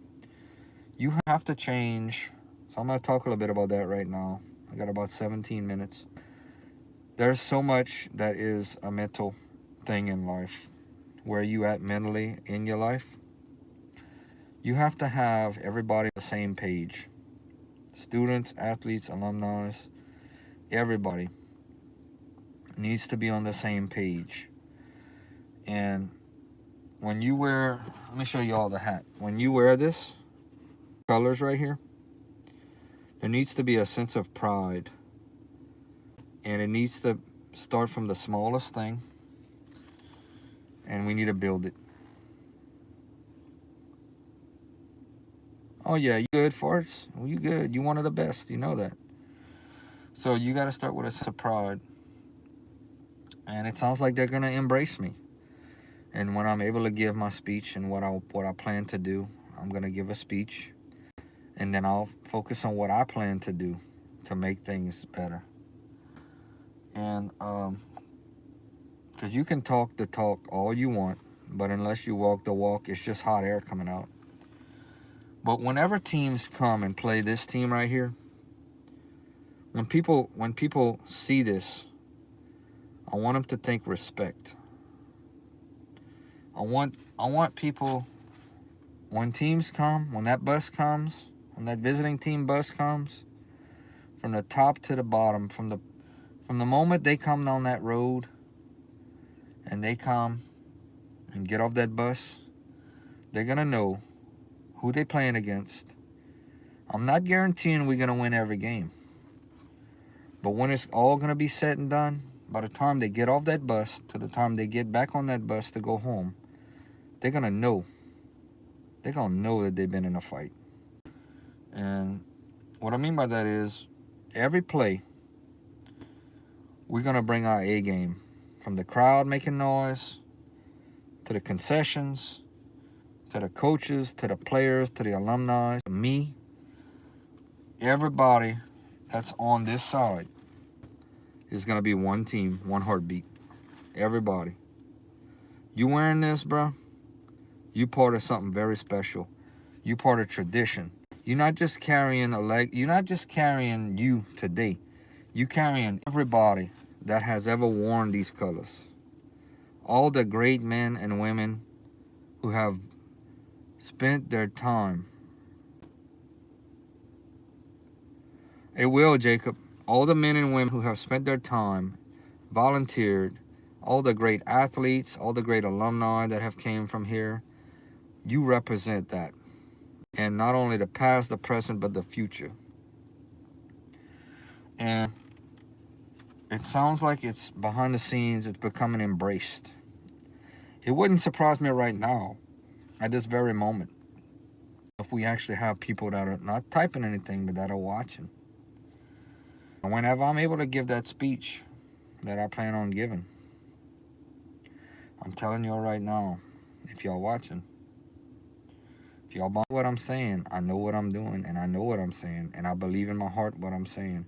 you have to change. So I'm going to talk a little bit about that right now. I got about 17 minutes. There's so much that is a mental thing in life. Where you at mentally in your life? You have to have everybody on the same page. Students, athletes, alumni, everybody needs to be on the same page. And when you wear, let me show you all the hat. When you wear this, colors right here, there needs to be a sense of pride. And it needs to start from the smallest thing. And we need to build it. Oh yeah, you good, Farts? Well, you good. You one of the best. You know that. So you got to start with a sense of pride. And it sounds like they're going to embrace me. And when I'm able to give my speech and what I plan to do, I'm going to give a speech. And then I'll focus on what I plan to do to make things better. And because you can talk the talk all you want, but unless you walk the walk, it's just hot air coming out. But whenever teams come and play this team right here, when people see this, I want them to think respect. I want people, when teams come, when that bus comes, when that visiting team bus comes, from the top to the bottom, from the moment they come down that road and they come and get off that bus, they're going to know who they playing against. I'm not guaranteeing we're going to win every game. But when it's all going to be said and done, by the time they get off that bus to the time they get back on that bus to go home, they're going to know. They're going to know that they've been in a fight. And what I mean by that is, every play, we're going to bring our A game. From the crowd making noise, to the concessions, to the coaches, to the players, to the alumni, to me. Everybody that's on this side is going to be one team, one heartbeat. Everybody. You wearing this, bro? You part of something very special. You part of tradition. You're not just carrying you're not just carrying you today. You carrying everybody that has ever worn these colors. All the great men and women who have spent their time. It will, Jacob. All the men and women who have spent their time, volunteered, all the great athletes, all the great alumni that have came from here, you represent that. And not only the past, the present, but the future. And it sounds like it's behind the scenes, it's becoming embraced. It wouldn't surprise me right now, at this very moment, if if we actually have people that are not typing anything, but that are watching. And whenever I'm able to give that speech that I plan on giving, I'm telling y'all right now, if y'all watching, if y'all buy what I'm saying, I know what I'm doing, and I know what I'm saying, and I believe in my heart what I'm saying.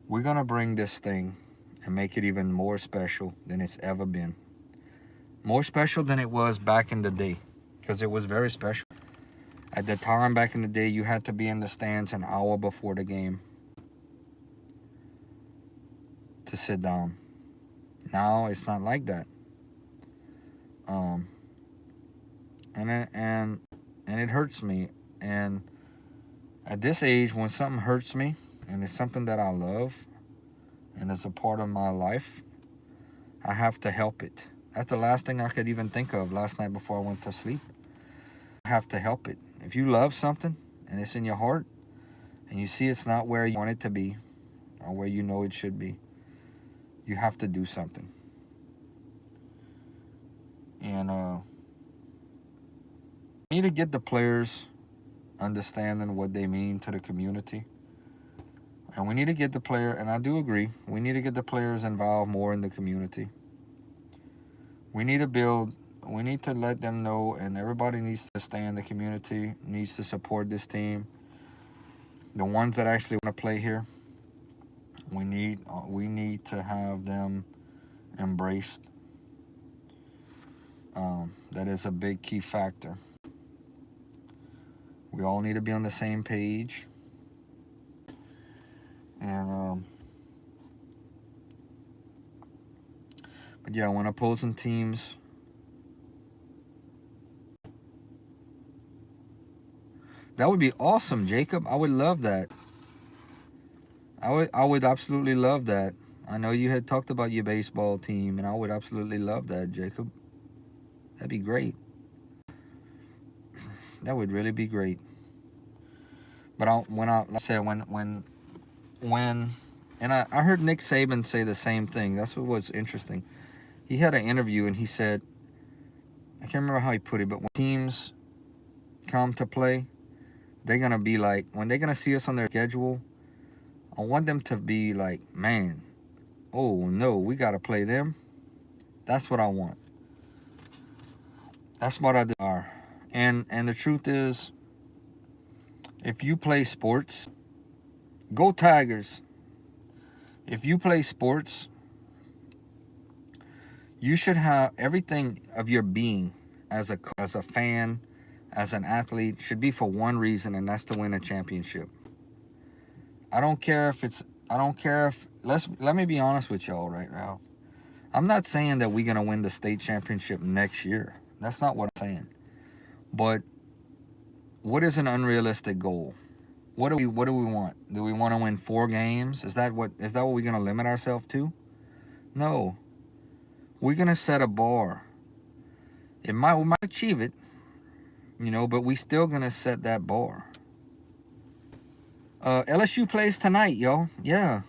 We're going to bring this thing and make it even more special than it's ever been. More special than it was back in the day, because it was very special. At the time back in the day, you had to be in the stands an hour before the game to sit down. Now it's not like that. And it hurts me. And at this age, when something hurts me and it's something that I love and it's a part of my life, I have to help it. That's the last thing I could even think of last night before I went to sleep. I have to help it. If you love something and it's in your heart and you see it's not where you want it to be or where you know it should be, you have to do something. And we need to get the players understanding what they mean to the community. And we need to get the player, and I do agree, we need to get the players involved more in the community. We need to let them know, and everybody needs to stay in the community, needs to support this team. The ones that actually want to play here, we need to have them embraced. That is a big key factor. We all need to be on the same page. And but yeah, when opposing teams that would be awesome, Jacob. I would love that. I would absolutely love that. I know you had talked about your baseball team, and I would absolutely love that, Jacob. That'd be great. That would really be great. But like I said, when I heard Nick Saban say the same thing. That's what was interesting. He had an interview and he said, I can't remember how he put it, but when teams come to play, they're going to be like, when they're going to see us on their schedule, I want them to be like, man, oh no, we got to play them. That's what I want. That's what I are. And the truth is, if you play sports, go Tigers. If you play sports, you should have everything of your being as a fan, as an athlete, should be for one reason, and that's to win a championship. Let me be honest with y'all right now. I'm not saying that we're going to win the state championship next year. That's not what I'm saying. But what is an unrealistic goal? What do we want? Do we want to win 4 games? Is that what we're going to limit ourselves to? No. We're going to set a bar. We might achieve it, but we still going to set that bar. LSU plays tonight, y'all. Yeah.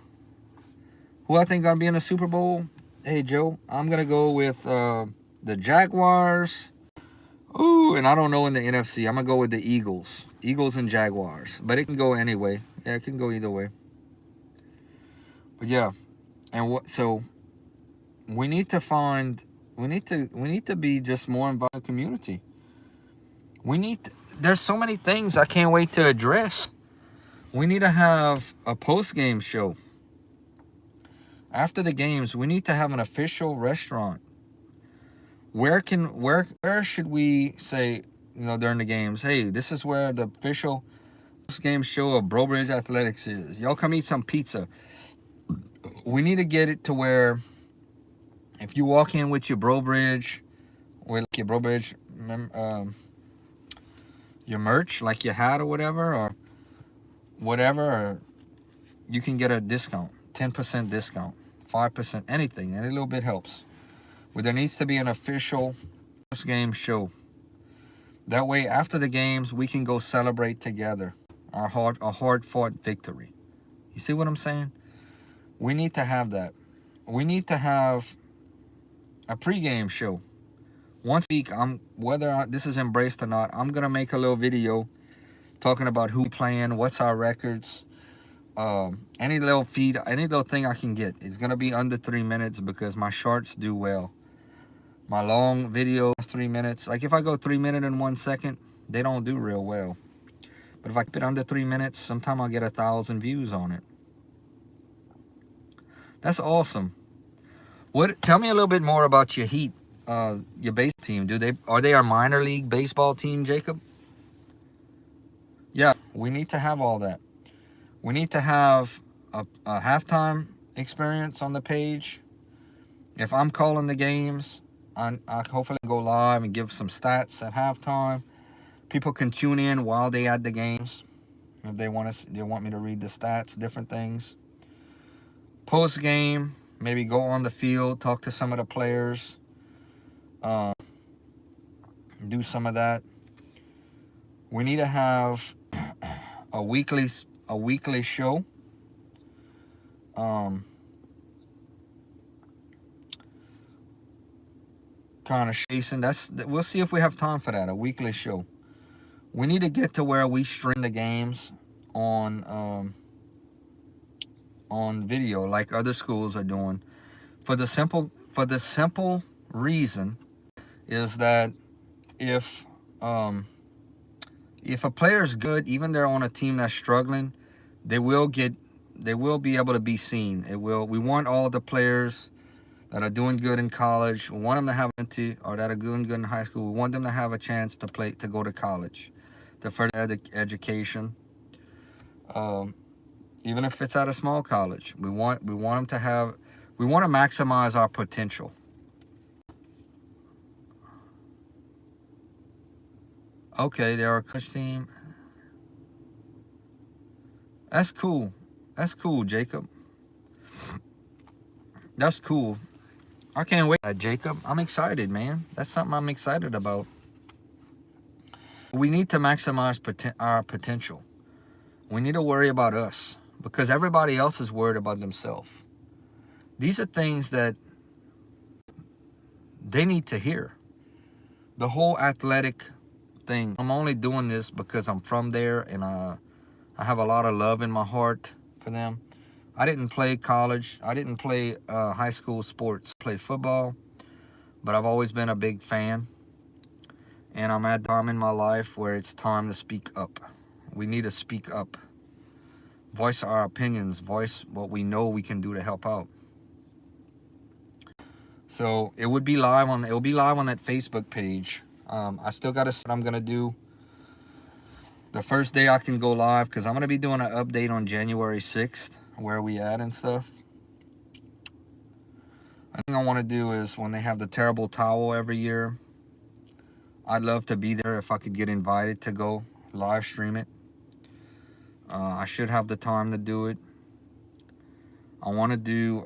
Who I think going to be in the Super Bowl? Hey, Joe, I'm going to go with the Jaguars. Ooh, and I don't know in the NFC. I'm going to go with the Eagles. Eagles and Jaguars. But it can go anyway. Yeah, it can go either way. But yeah. And so we need to be just more involved in the community. There's so many things I can't wait to address. We need to have a post-game show. After the games, we need to have an official restaurant. Where should we say, during the games, hey, this is where the official post-game show of Bro Bridge Athletics is. Y'all come eat some pizza. We need to get it to where if you walk in with your Bro Bridge, your merch, like your hat or whatever, you can get a discount, 10% discount, 5%, anything. Any little bit helps. But there needs to be an official post-game show. That way, after the games, we can go celebrate together a hard-fought victory. You see what I'm saying? We need to have that. We need to have a pregame show Once a week, whether this is embraced or not, I'm gonna make a little video talking about who playing, what's our records, any little feed, any little thing I can get. It's gonna be under 3 minutes because my shorts do well. My long videos, 3 minutes. Like if I go 3 minutes and 1 second, they don't do real well. But if I keep it under 3 minutes, sometime I'll get 1,000 views on it. That's awesome. Tell me a little bit more about your Heat, your base team. Are they our minor league baseball team, Jacob? Yeah, we need to have all that. We need to have a halftime experience on the page. If I'm calling the games, I hopefully go live and give some stats at halftime. People can tune in while they at the games if they want me to read the stats, different things. Post game, maybe go on the field, talk to some of the players, do some of that. We need to have a weekly show. Kind of chasing. We'll see if we have time for that. A weekly show. We need to get to where we stream the games on video like other schools are doing. For the simple reason is that if a player's good, even they're on a team that's struggling, they will be able to be seen. We want all the players that are doing good in college. We want them to have or that are doing good in high school. We want them to have a chance to go to college, to further education. Even if it's at a small college, we want to maximize our potential. Okay, they're a coach team. That's cool. That's cool, Jacob. That's cool. I can't wait, Jacob. I'm excited, man. That's something I'm excited about. We need to maximize our potential. We need to worry about us because everybody else is worried about themselves. These are things that they need to hear. The whole athletic thing. I'm only doing this because I'm from there and I have a lot of love in my heart for them. I didn't play college. I didn't play high school sports. I played football, but I've always been a big fan. And I'm at a time in my life where it's time to speak up. We need to speak up. Voice our opinions. Voice what we know we can do to help out. So it will be live on that Facebook page. I still got to say what I'm going to do. The first day I can go live because I'm going to be doing an update on January 6th, where we at and stuff. I think I want to do is when they have the terrible towel every year, I'd love to be there if I could get invited to go live stream it. I should have the time to do it. I want to do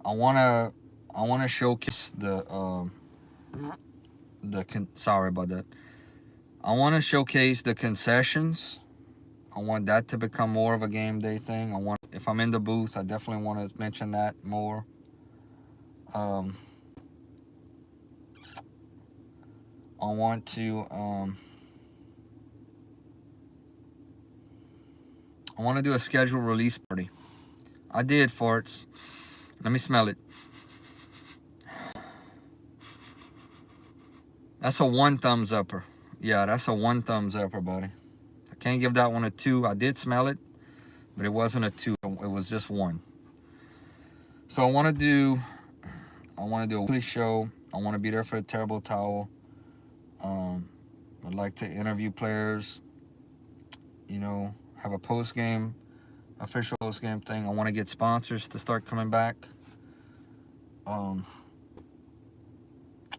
I want to showcase sorry about that. I want to showcase the concessions. I want that to become more of a game day thing. If I'm in the booth, I definitely want to mention that more. I want to do a scheduled release party. I did, farts. Let me smell it. That's a 1 thumbs upper. Yeah, that's a 1 thumbs upper, buddy. I can't give that one a 2. I did smell it, but it wasn't a 2. It was just 1. So I want to do a weekly show. I want to be there for the terrible towel. I'd like to interview players. Have a official post-game thing. I want to get sponsors to start coming back. A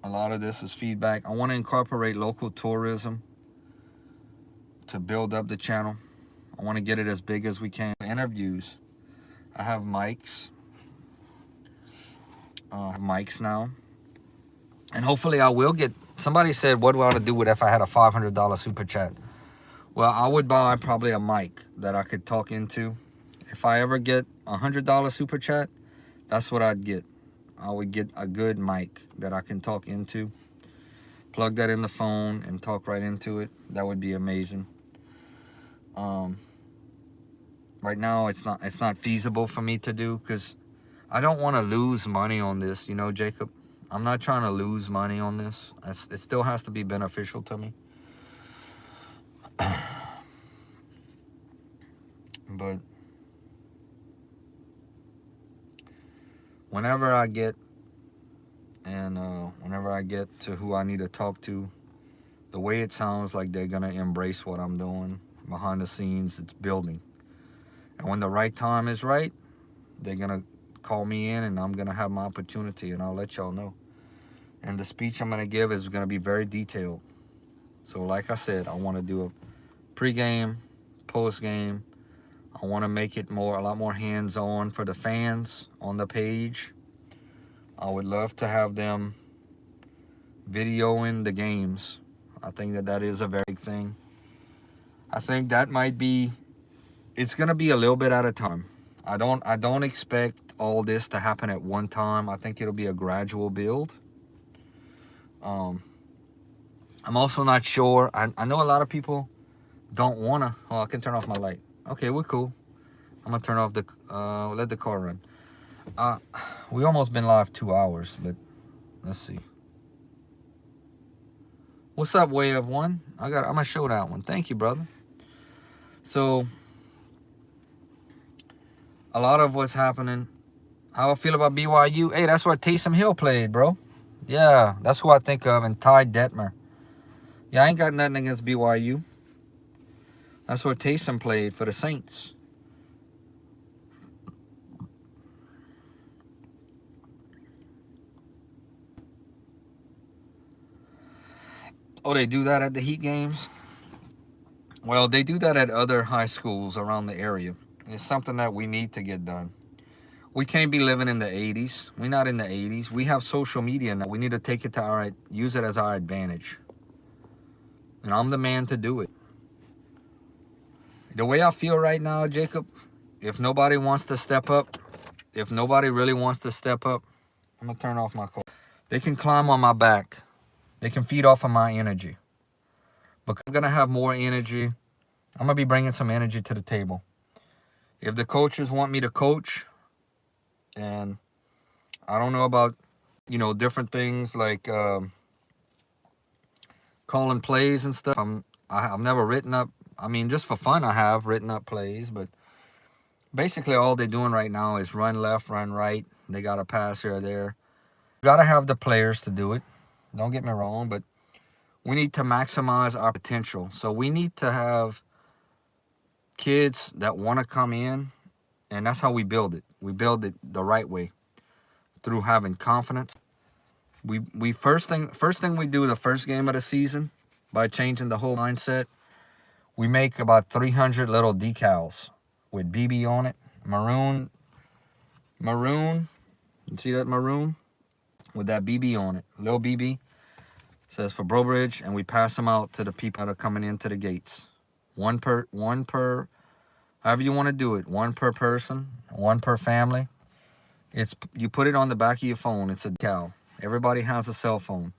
lot of this is feedback. I want to incorporate local tourism to build up the channel. I want to get it as big as we can. Interviews. I have mics. Now. And hopefully I will get... Somebody said, what do I want to do with if I had a $500 super chat? Well, I would buy probably a mic that I could talk into. If I ever get a $100 super chat, That's what I'd get. I would get a good mic that I can talk into. Plug that in the phone and talk right into it. That would be amazing. Right now, it's not feasible for me to do because I don't want to lose money on this, you know, Jacob. I'm not trying to lose money on this. It still has to be beneficial to me. But whenever I get to who I need to talk to, the way it sounds like they're gonna embrace what I'm doing behind the scenes, it's building. And when the right time is right, they're gonna call me in and I'm gonna have my opportunity and I'll let y'all know. And the speech I'm gonna give is gonna be very detailed. So like I said, I wanna do a pre-game, post-game. I wanna make it a lot more hands-on for the fans on the page. I would love to have them videoing the games. I think that is a very big thing. I think that might be, it's gonna be a little bit at a time. I don't expect all this to happen at one time. I think it'll be a gradual build. I'm also not sure. I know a lot of people don't wanna. Oh, I can turn off my light. Okay, we're cool. I'm gonna turn off the let the car run. We almost been live 2 hours, but let's see. What's up, Way of One? I'm gonna show that one. Thank you, brother. So a lot of what's happening. How I feel about BYU? Hey, that's where Taysom Hill played, bro. Yeah, that's who I think of, and Ty Detmer. Yeah, I ain't got nothing against BYU. That's where Taysom played for the Saints. Oh, they do that at the Heat games? Well, they do that at other high schools around the area. It's something that we need to get done. We can't be living in the 80s. We're not in the 80s. We have social media now. We need to take it to use it as our advantage. And I'm the man to do it. The way I feel right now, Jacob, if nobody wants to step up, if nobody really wants to step up, I'm going to turn off my car. They can climb on my back. They can feed off of my energy. But I'm going to have more energy. I'm going to be bringing some energy to the table. If the coaches want me to coach, and I don't know about, different things like calling plays and stuff. I've never written up, just for fun I have written up plays, but basically all they're doing right now is run left, run right. They got a pass here or there. You got to have the players to do it. Don't get me wrong, but we need to maximize our potential. So we need to have kids that want to come in, and that's how we build it. We build it the right way, through having confidence. We first thing we do the first game of the season, by changing the whole mindset, we make about 300 little decals with BB on it. Maroon. You see that maroon? With that BB on it. Little BB. Says for Brobridge, and we pass them out to the people that are coming into the gates. One per, however you want to do it. One per person, one per family. You put it on the back of your phone. It's a decal. Everybody has a cell phone.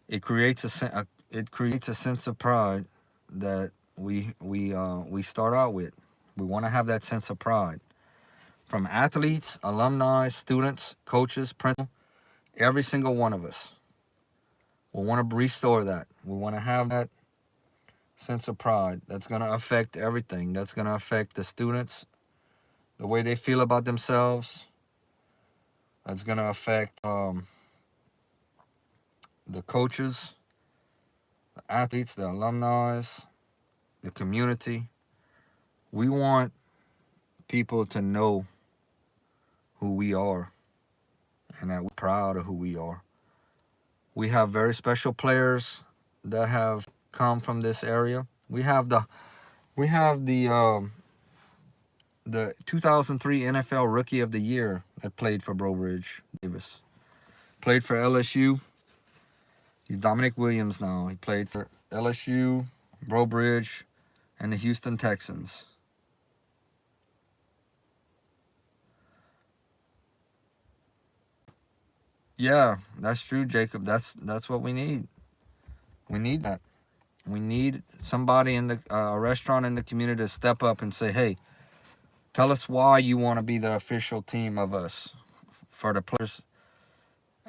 It creates a sense of pride that we start out with. We want to have that sense of pride. From athletes, alumni, students, coaches, principals, every single one of us. We want to restore that. We want to have that sense of pride. That's going to affect everything. That's going to affect the students, the way they feel about themselves. That's going to affect the coaches, the athletes, the alumni, the community. We want people to know who we are and that we're proud of who we are. We have very special players that have come from this area. We have the 2003 NFL Rookie of the Year that played for Brobridge Davis. Played for LSU. He's Dominic Williams now. He played for LSU, Brobridge, and the Houston Texans. Yeah, that's true, Jacob. That's what we need. We need that. We need somebody in the a restaurant in the community to step up and say, "Hey, tell us why you want to be the official team of us." For the players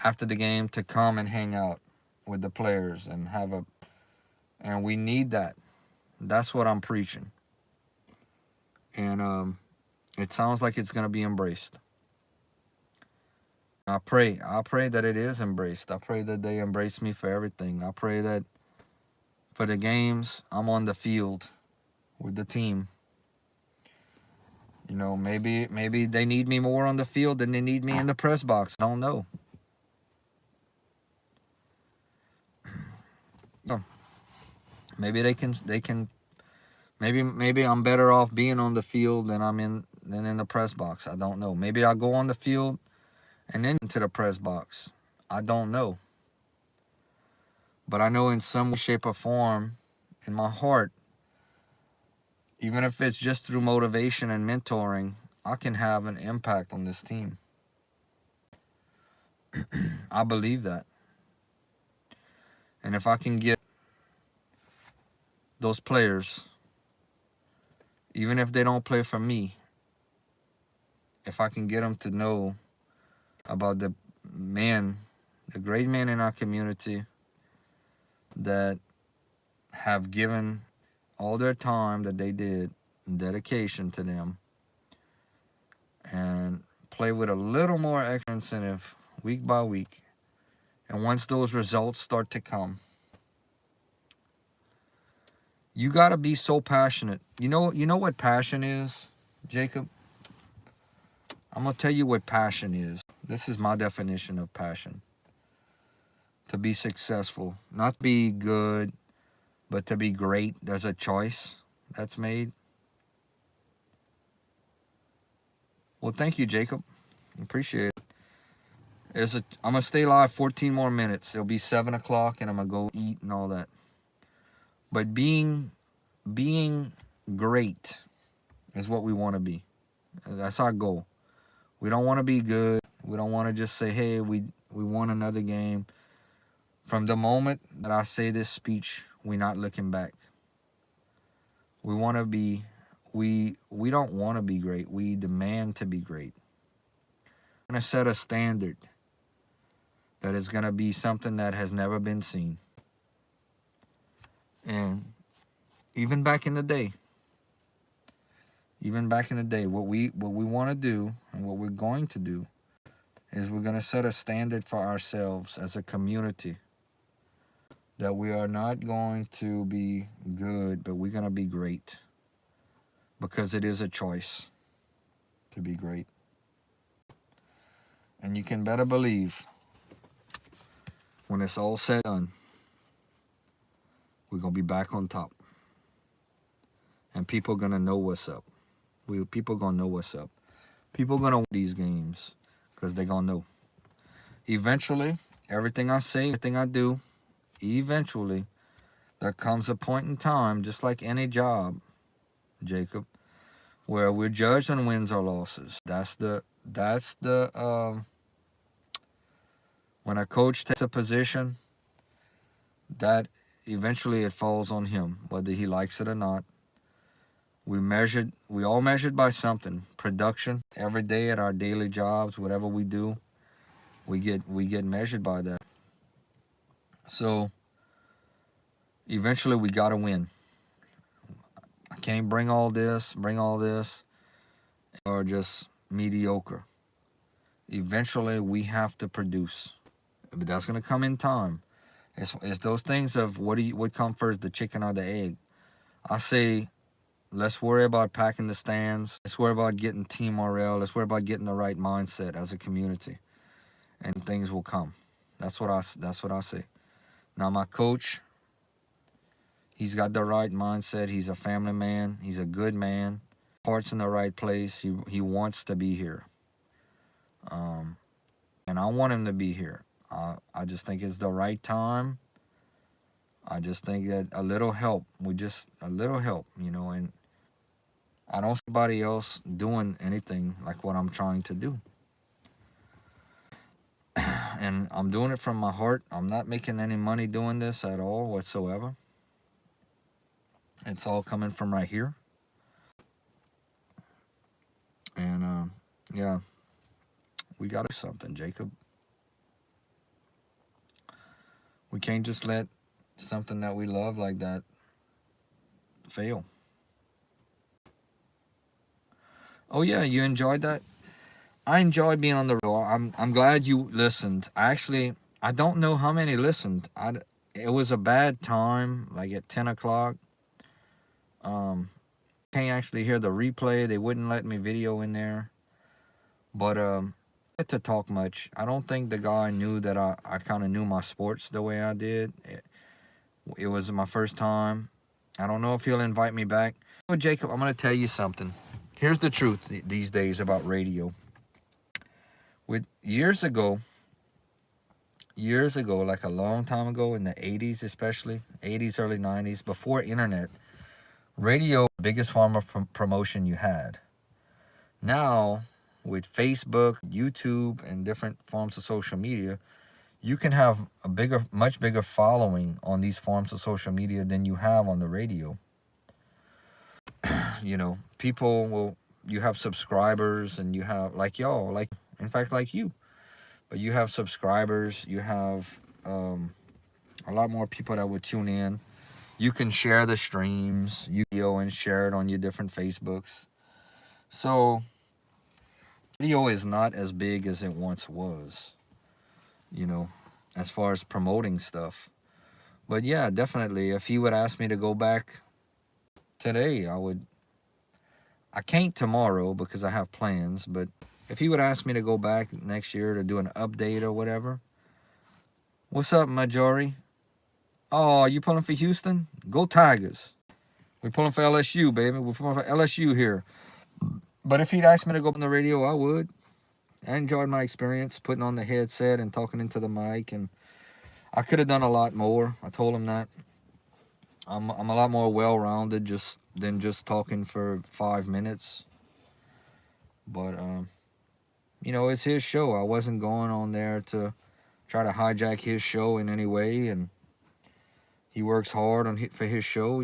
after the game to come and hang out with the players and have a, and we need that. That's what I'm preaching. And it sounds like it's going to be embraced. I pray that it is embraced. I pray that they embrace me for everything. I pray that for the games, I'm on the field with the team. You know, maybe they need me more on the field than they need me in the press box. I don't know. No. Maybe they can maybe I'm better off being on the field than in the press box. I don't know. Maybe I'll go on the field and then into the press box. I don't know. But I know in some way, shape, or form, in my heart, even if it's just through motivation and mentoring, I can have an impact on this team. I believe that. And if I can get those players, even if they don't play for me, if I can get them to know about the great men in our community that have given all their time that they did, dedication to them, and play with a little more extra incentive week by week. And once those results start to come, you got to be so passionate. You know what passion is, Jacob? I'm going to tell you what passion is. This is my definition of passion. To be successful, not to be good, but to be great. There's a choice that's made. Well, thank you, Jacob. Appreciate it. I'm going to stay live 14 more minutes. It'll be 7 o'clock and I'm going to go eat and all that. But being great is what we want to be. That's our goal. We don't want to be good. We don't want to just say, hey, we won another game. From the moment that I say this speech, we're not looking back. We want to be, we don't want to be great. We demand to be great. We're going to set a standard that is going to be something that has never been seen. And even back in the day, what we want to do and what we're going to do is we're going to set a standard for ourselves as a community that we are not going to be good, but we're going to be great, because it is a choice to be great. And you can better believe when it's all said and done, we're going to be back on top. And people are going to know what's up. People are going to know what's up. People are going to win these games because they're going to know. Eventually, everything I say, everything I do, eventually, there comes a point in time, just like any job, Jacob, where we're judged on wins or losses. That's the when a coach takes a position, that eventually it falls on him, whether he likes it or not. We all measured by something. Production, every day at our daily jobs, whatever we do, we get measured by that. So eventually we gotta win. I can't bring all this, or just mediocre. Eventually we have to produce. But that's gonna come in time. It's those things of what comes first, the chicken or the egg. I say, let's worry about packing the stands. Let's worry about getting team morale. Let's worry about getting the right mindset as a community, and things will come. That's what I say. Now my coach, he's got the right mindset. He's a family man. He's a good man. Heart's in the right place. He wants to be here. And I want him to be here. I just think it's the right time. I just think that a little help, and I don't see anybody else doing anything like what I'm trying to do. And I'm doing it from my heart. I'm not making any money doing this at all whatsoever. It's all coming from right here. And yeah, we got to do something, Jacob. We can't just let something that we love like that fail. Oh yeah, you enjoyed that? I enjoyed being on the road. I'm glad you listened. I don't know how many listened. It was a bad time, like at 10 o'clock. Can't actually hear the replay. They wouldn't let me video in there. But I to talk much. I don't think the guy knew that I kind of knew my sports the way I did. It was my first time. I don't know if he'll invite me back. Oh, Jacob, I'm going to tell you something. Here's the truth these days about radio. With years ago, like a long time ago, in the 80s especially, 80s, early 90s, before internet, radio was the biggest form of promotion you had. Now, with Facebook, YouTube, and different forms of social media, you can have a much bigger following on these forms of social media than you have on the radio. You know, you have subscribers, and you have, like y'all, in fact, like you. But you have subscribers, you have a lot more people that would tune in. You can share the streams, and share it on your different Facebooks. So, video is not as big as it once was, as far as promoting stuff. But yeah, definitely, if he would ask me to go back today, I can't tomorrow because I have plans, but if he would ask me to go back next year to do an update or whatever. What's up, Majori? Oh, you pulling for Houston? Go Tigers. We're pulling for LSU, baby. We're pulling for LSU here. But if he'd asked me to go on the radio, I would. I enjoyed my experience putting on the headset and talking into the mic, and I could have done a lot more. I told him that. I'm a lot more well-rounded than just talking for 5 minutes. But it's his show. I wasn't going on there to try to hijack his show in any way, and he works hard for his show.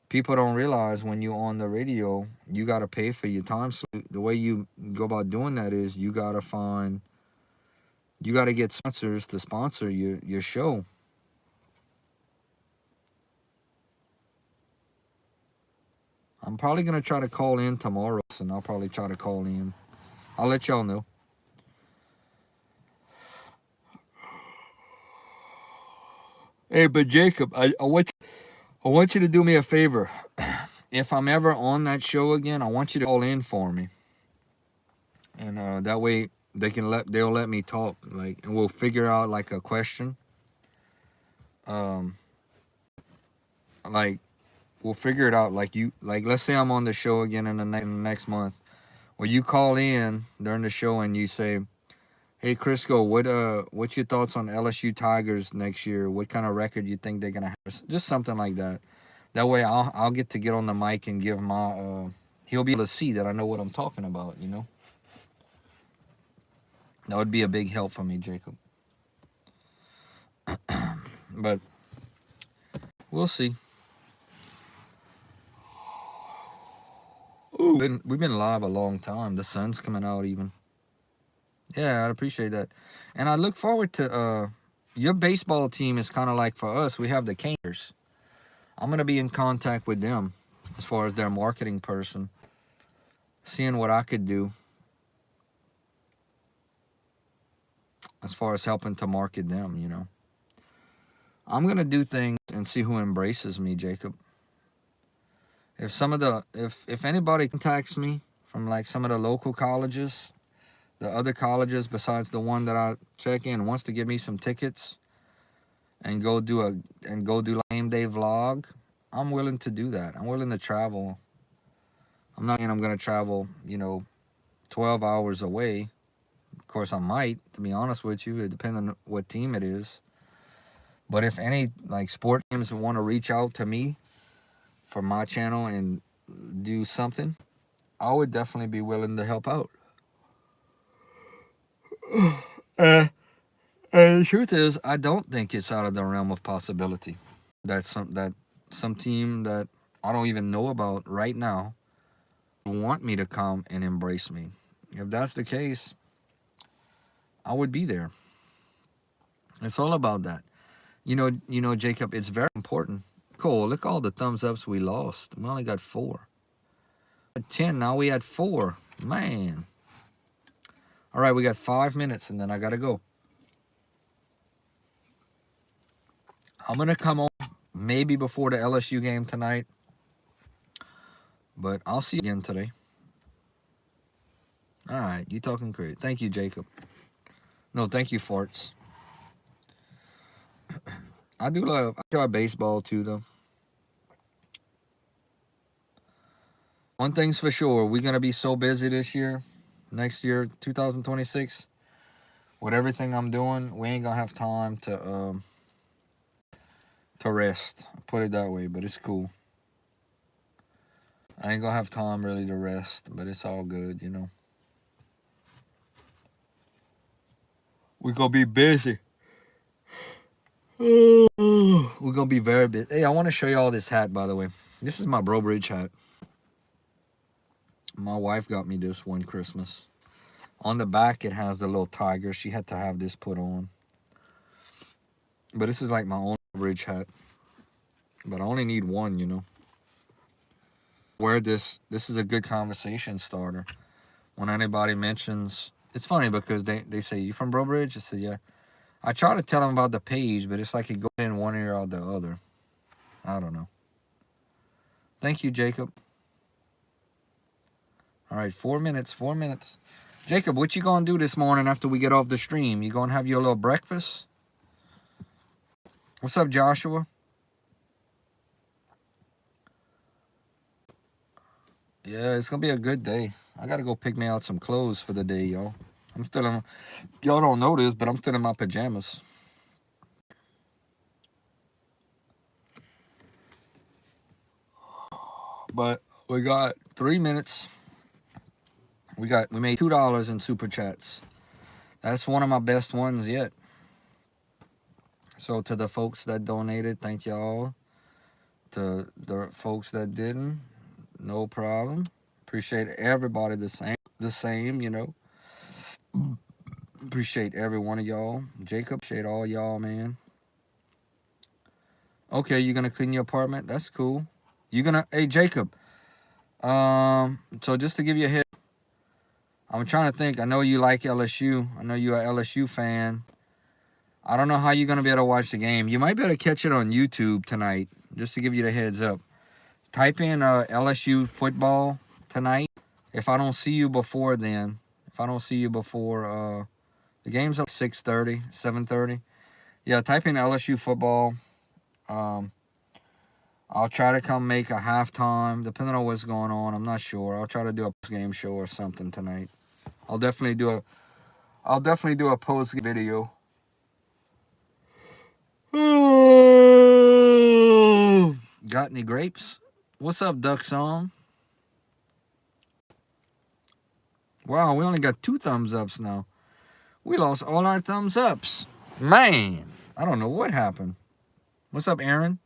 People don't realize when you're on the radio, you got to pay for your time. So the way you go about doing that is you got to get sponsors to sponsor your show. I'm probably going to try to call in tomorrow, and I'll probably try to call in. I'll let y'all know. Hey, but Jacob, I want you to do me a favor. If I'm ever on that show again, I want you to call in for me, and that way they'll let me talk, and we'll figure out like a question. We'll figure it out. Let's say I'm on the show again in the next month. Well, you call in during the show and you say, "Hey, Crisco, what's your thoughts on LSU Tigers next year? What kind of record you think they're gonna have?" Just something like that. That way, I'll get to get on the mic and give my. He'll be able to see that I know what I'm talking about. That would be a big help for me, Jacob. But we'll see. Ooh, we've been live a long time. The sun's coming out even. Yeah, I'd appreciate that. And I look forward to your baseball team is kind of like for us. We have the Caners. I'm going to be in contact with them as far as their marketing person, seeing what I could do as far as helping to market them, I'm going to do things and see who embraces me, Jacob. If anybody contacts me from like some of the local colleges, the other colleges besides the one that I check in, wants to give me some tickets and go do game day vlog, I'm willing to do that. I'm willing to travel. I'm not saying I'm going to travel, 12 hours away. Of course, I might, to be honest with you. It depends on what team it is. But if any sport teams want to reach out to me for my channel and do something, I would definitely be willing to help out. And the truth is, I don't think it's out of the realm of possibility that some team that I don't even know about right now want me to come and embrace me. If that's the case, I would be there. It's all about that. Jacob, it's very important. Cool. Look at all the thumbs ups we lost. We only got 4. At 10, now we had 4. Man. All right, we got 5 minutes and then I got to go. I'm going to come on maybe before the LSU game tonight. But I'll see you again today. All right, you talking great. Thank you, Jacob. No, thank you, Farts. I enjoy baseball too, though. One thing's for sure, we're going to be so busy this year, next year, 2026, with everything I'm doing, we ain't going to have time to rest. Put it that way, but it's cool. I ain't going to have time really to rest, but it's all good, you know. We're going to be busy. We're going to be very busy. Hey, I want to show you all this hat, by the way. This is my Bro Bridge hat. My wife got me this one Christmas. On the back, it has the little tiger. She had to have this put on. But this is like my own bridge hat. But I only need one, you know. Wear this. This is a good conversation starter. When anybody mentions... It's funny because they say, you from Bro Bridge? I say, yeah. I try to tell them about the page, but it's like it goes in one ear out the other. I don't know. Thank you, Jacob. All right, 4 minutes, 4 minutes. Jacob, what you gonna do this morning after we get off the stream? You gonna have your little breakfast? What's up, Joshua? Yeah, it's gonna be a good day. I gotta go pick me out some clothes for the day, y'all. I'm still in... Y'all don't know this, but I'm still in my pajamas. But we got 3 minutes. We made $2 in super chats. That's one of my best ones yet. So to the folks that donated, thank y'all. To the folks that didn't, no problem. Appreciate everybody the same, you know. Appreciate every one of y'all. Jacob, appreciate all y'all, man. Okay, you're gonna clean your apartment? That's cool. Hey, Jacob. So just to give you a hint, I'm trying to think. I know you like LSU. I know you're an LSU fan. I don't know how you're going to be able to watch the game. You might be able to catch it on YouTube tonight, just to give you the heads up. Type in LSU football tonight. If I don't see you before then, the game's like 6:30, 7:30. Yeah, type in LSU football. I'll try to come make a halftime, depending on what's going on. I'm not sure. I'll try to do a post-game show or something tonight. I'll definitely do a post video. Got any grapes? What's up, Duck Song? Wow, we only got 2 thumbs ups now. We lost all our thumbs ups. Man, I don't know what happened. What's up, Aaron?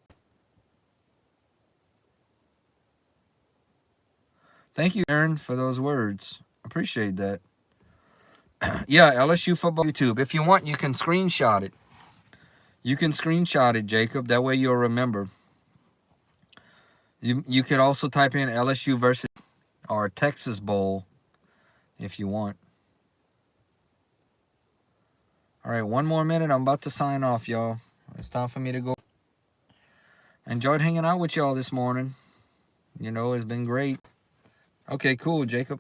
Thank you, Aaron, for those words. Appreciate that. Yeah, LSU football YouTube. If you want, you can screenshot it. You can screenshot it, Jacob. That way you'll remember. You could also type in LSU versus or Texas Bowl if you want. All right, 1 more minute. I'm about to sign off, y'all. It's time for me to go. Enjoyed hanging out with y'all this morning. You know, it's been great. Okay, cool, Jacob.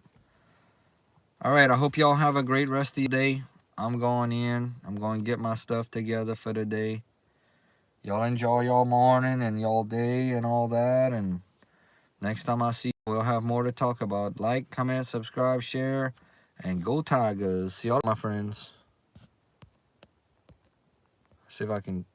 All right, I hope y'all have a great rest of your day. I'm going in. I'm going to get my stuff together for the day. Y'all enjoy y'all morning and y'all day and all that. And next time I see you, we'll have more to talk about. Like, comment, subscribe, share, and go Tigers. See y'all, my friends. See if I can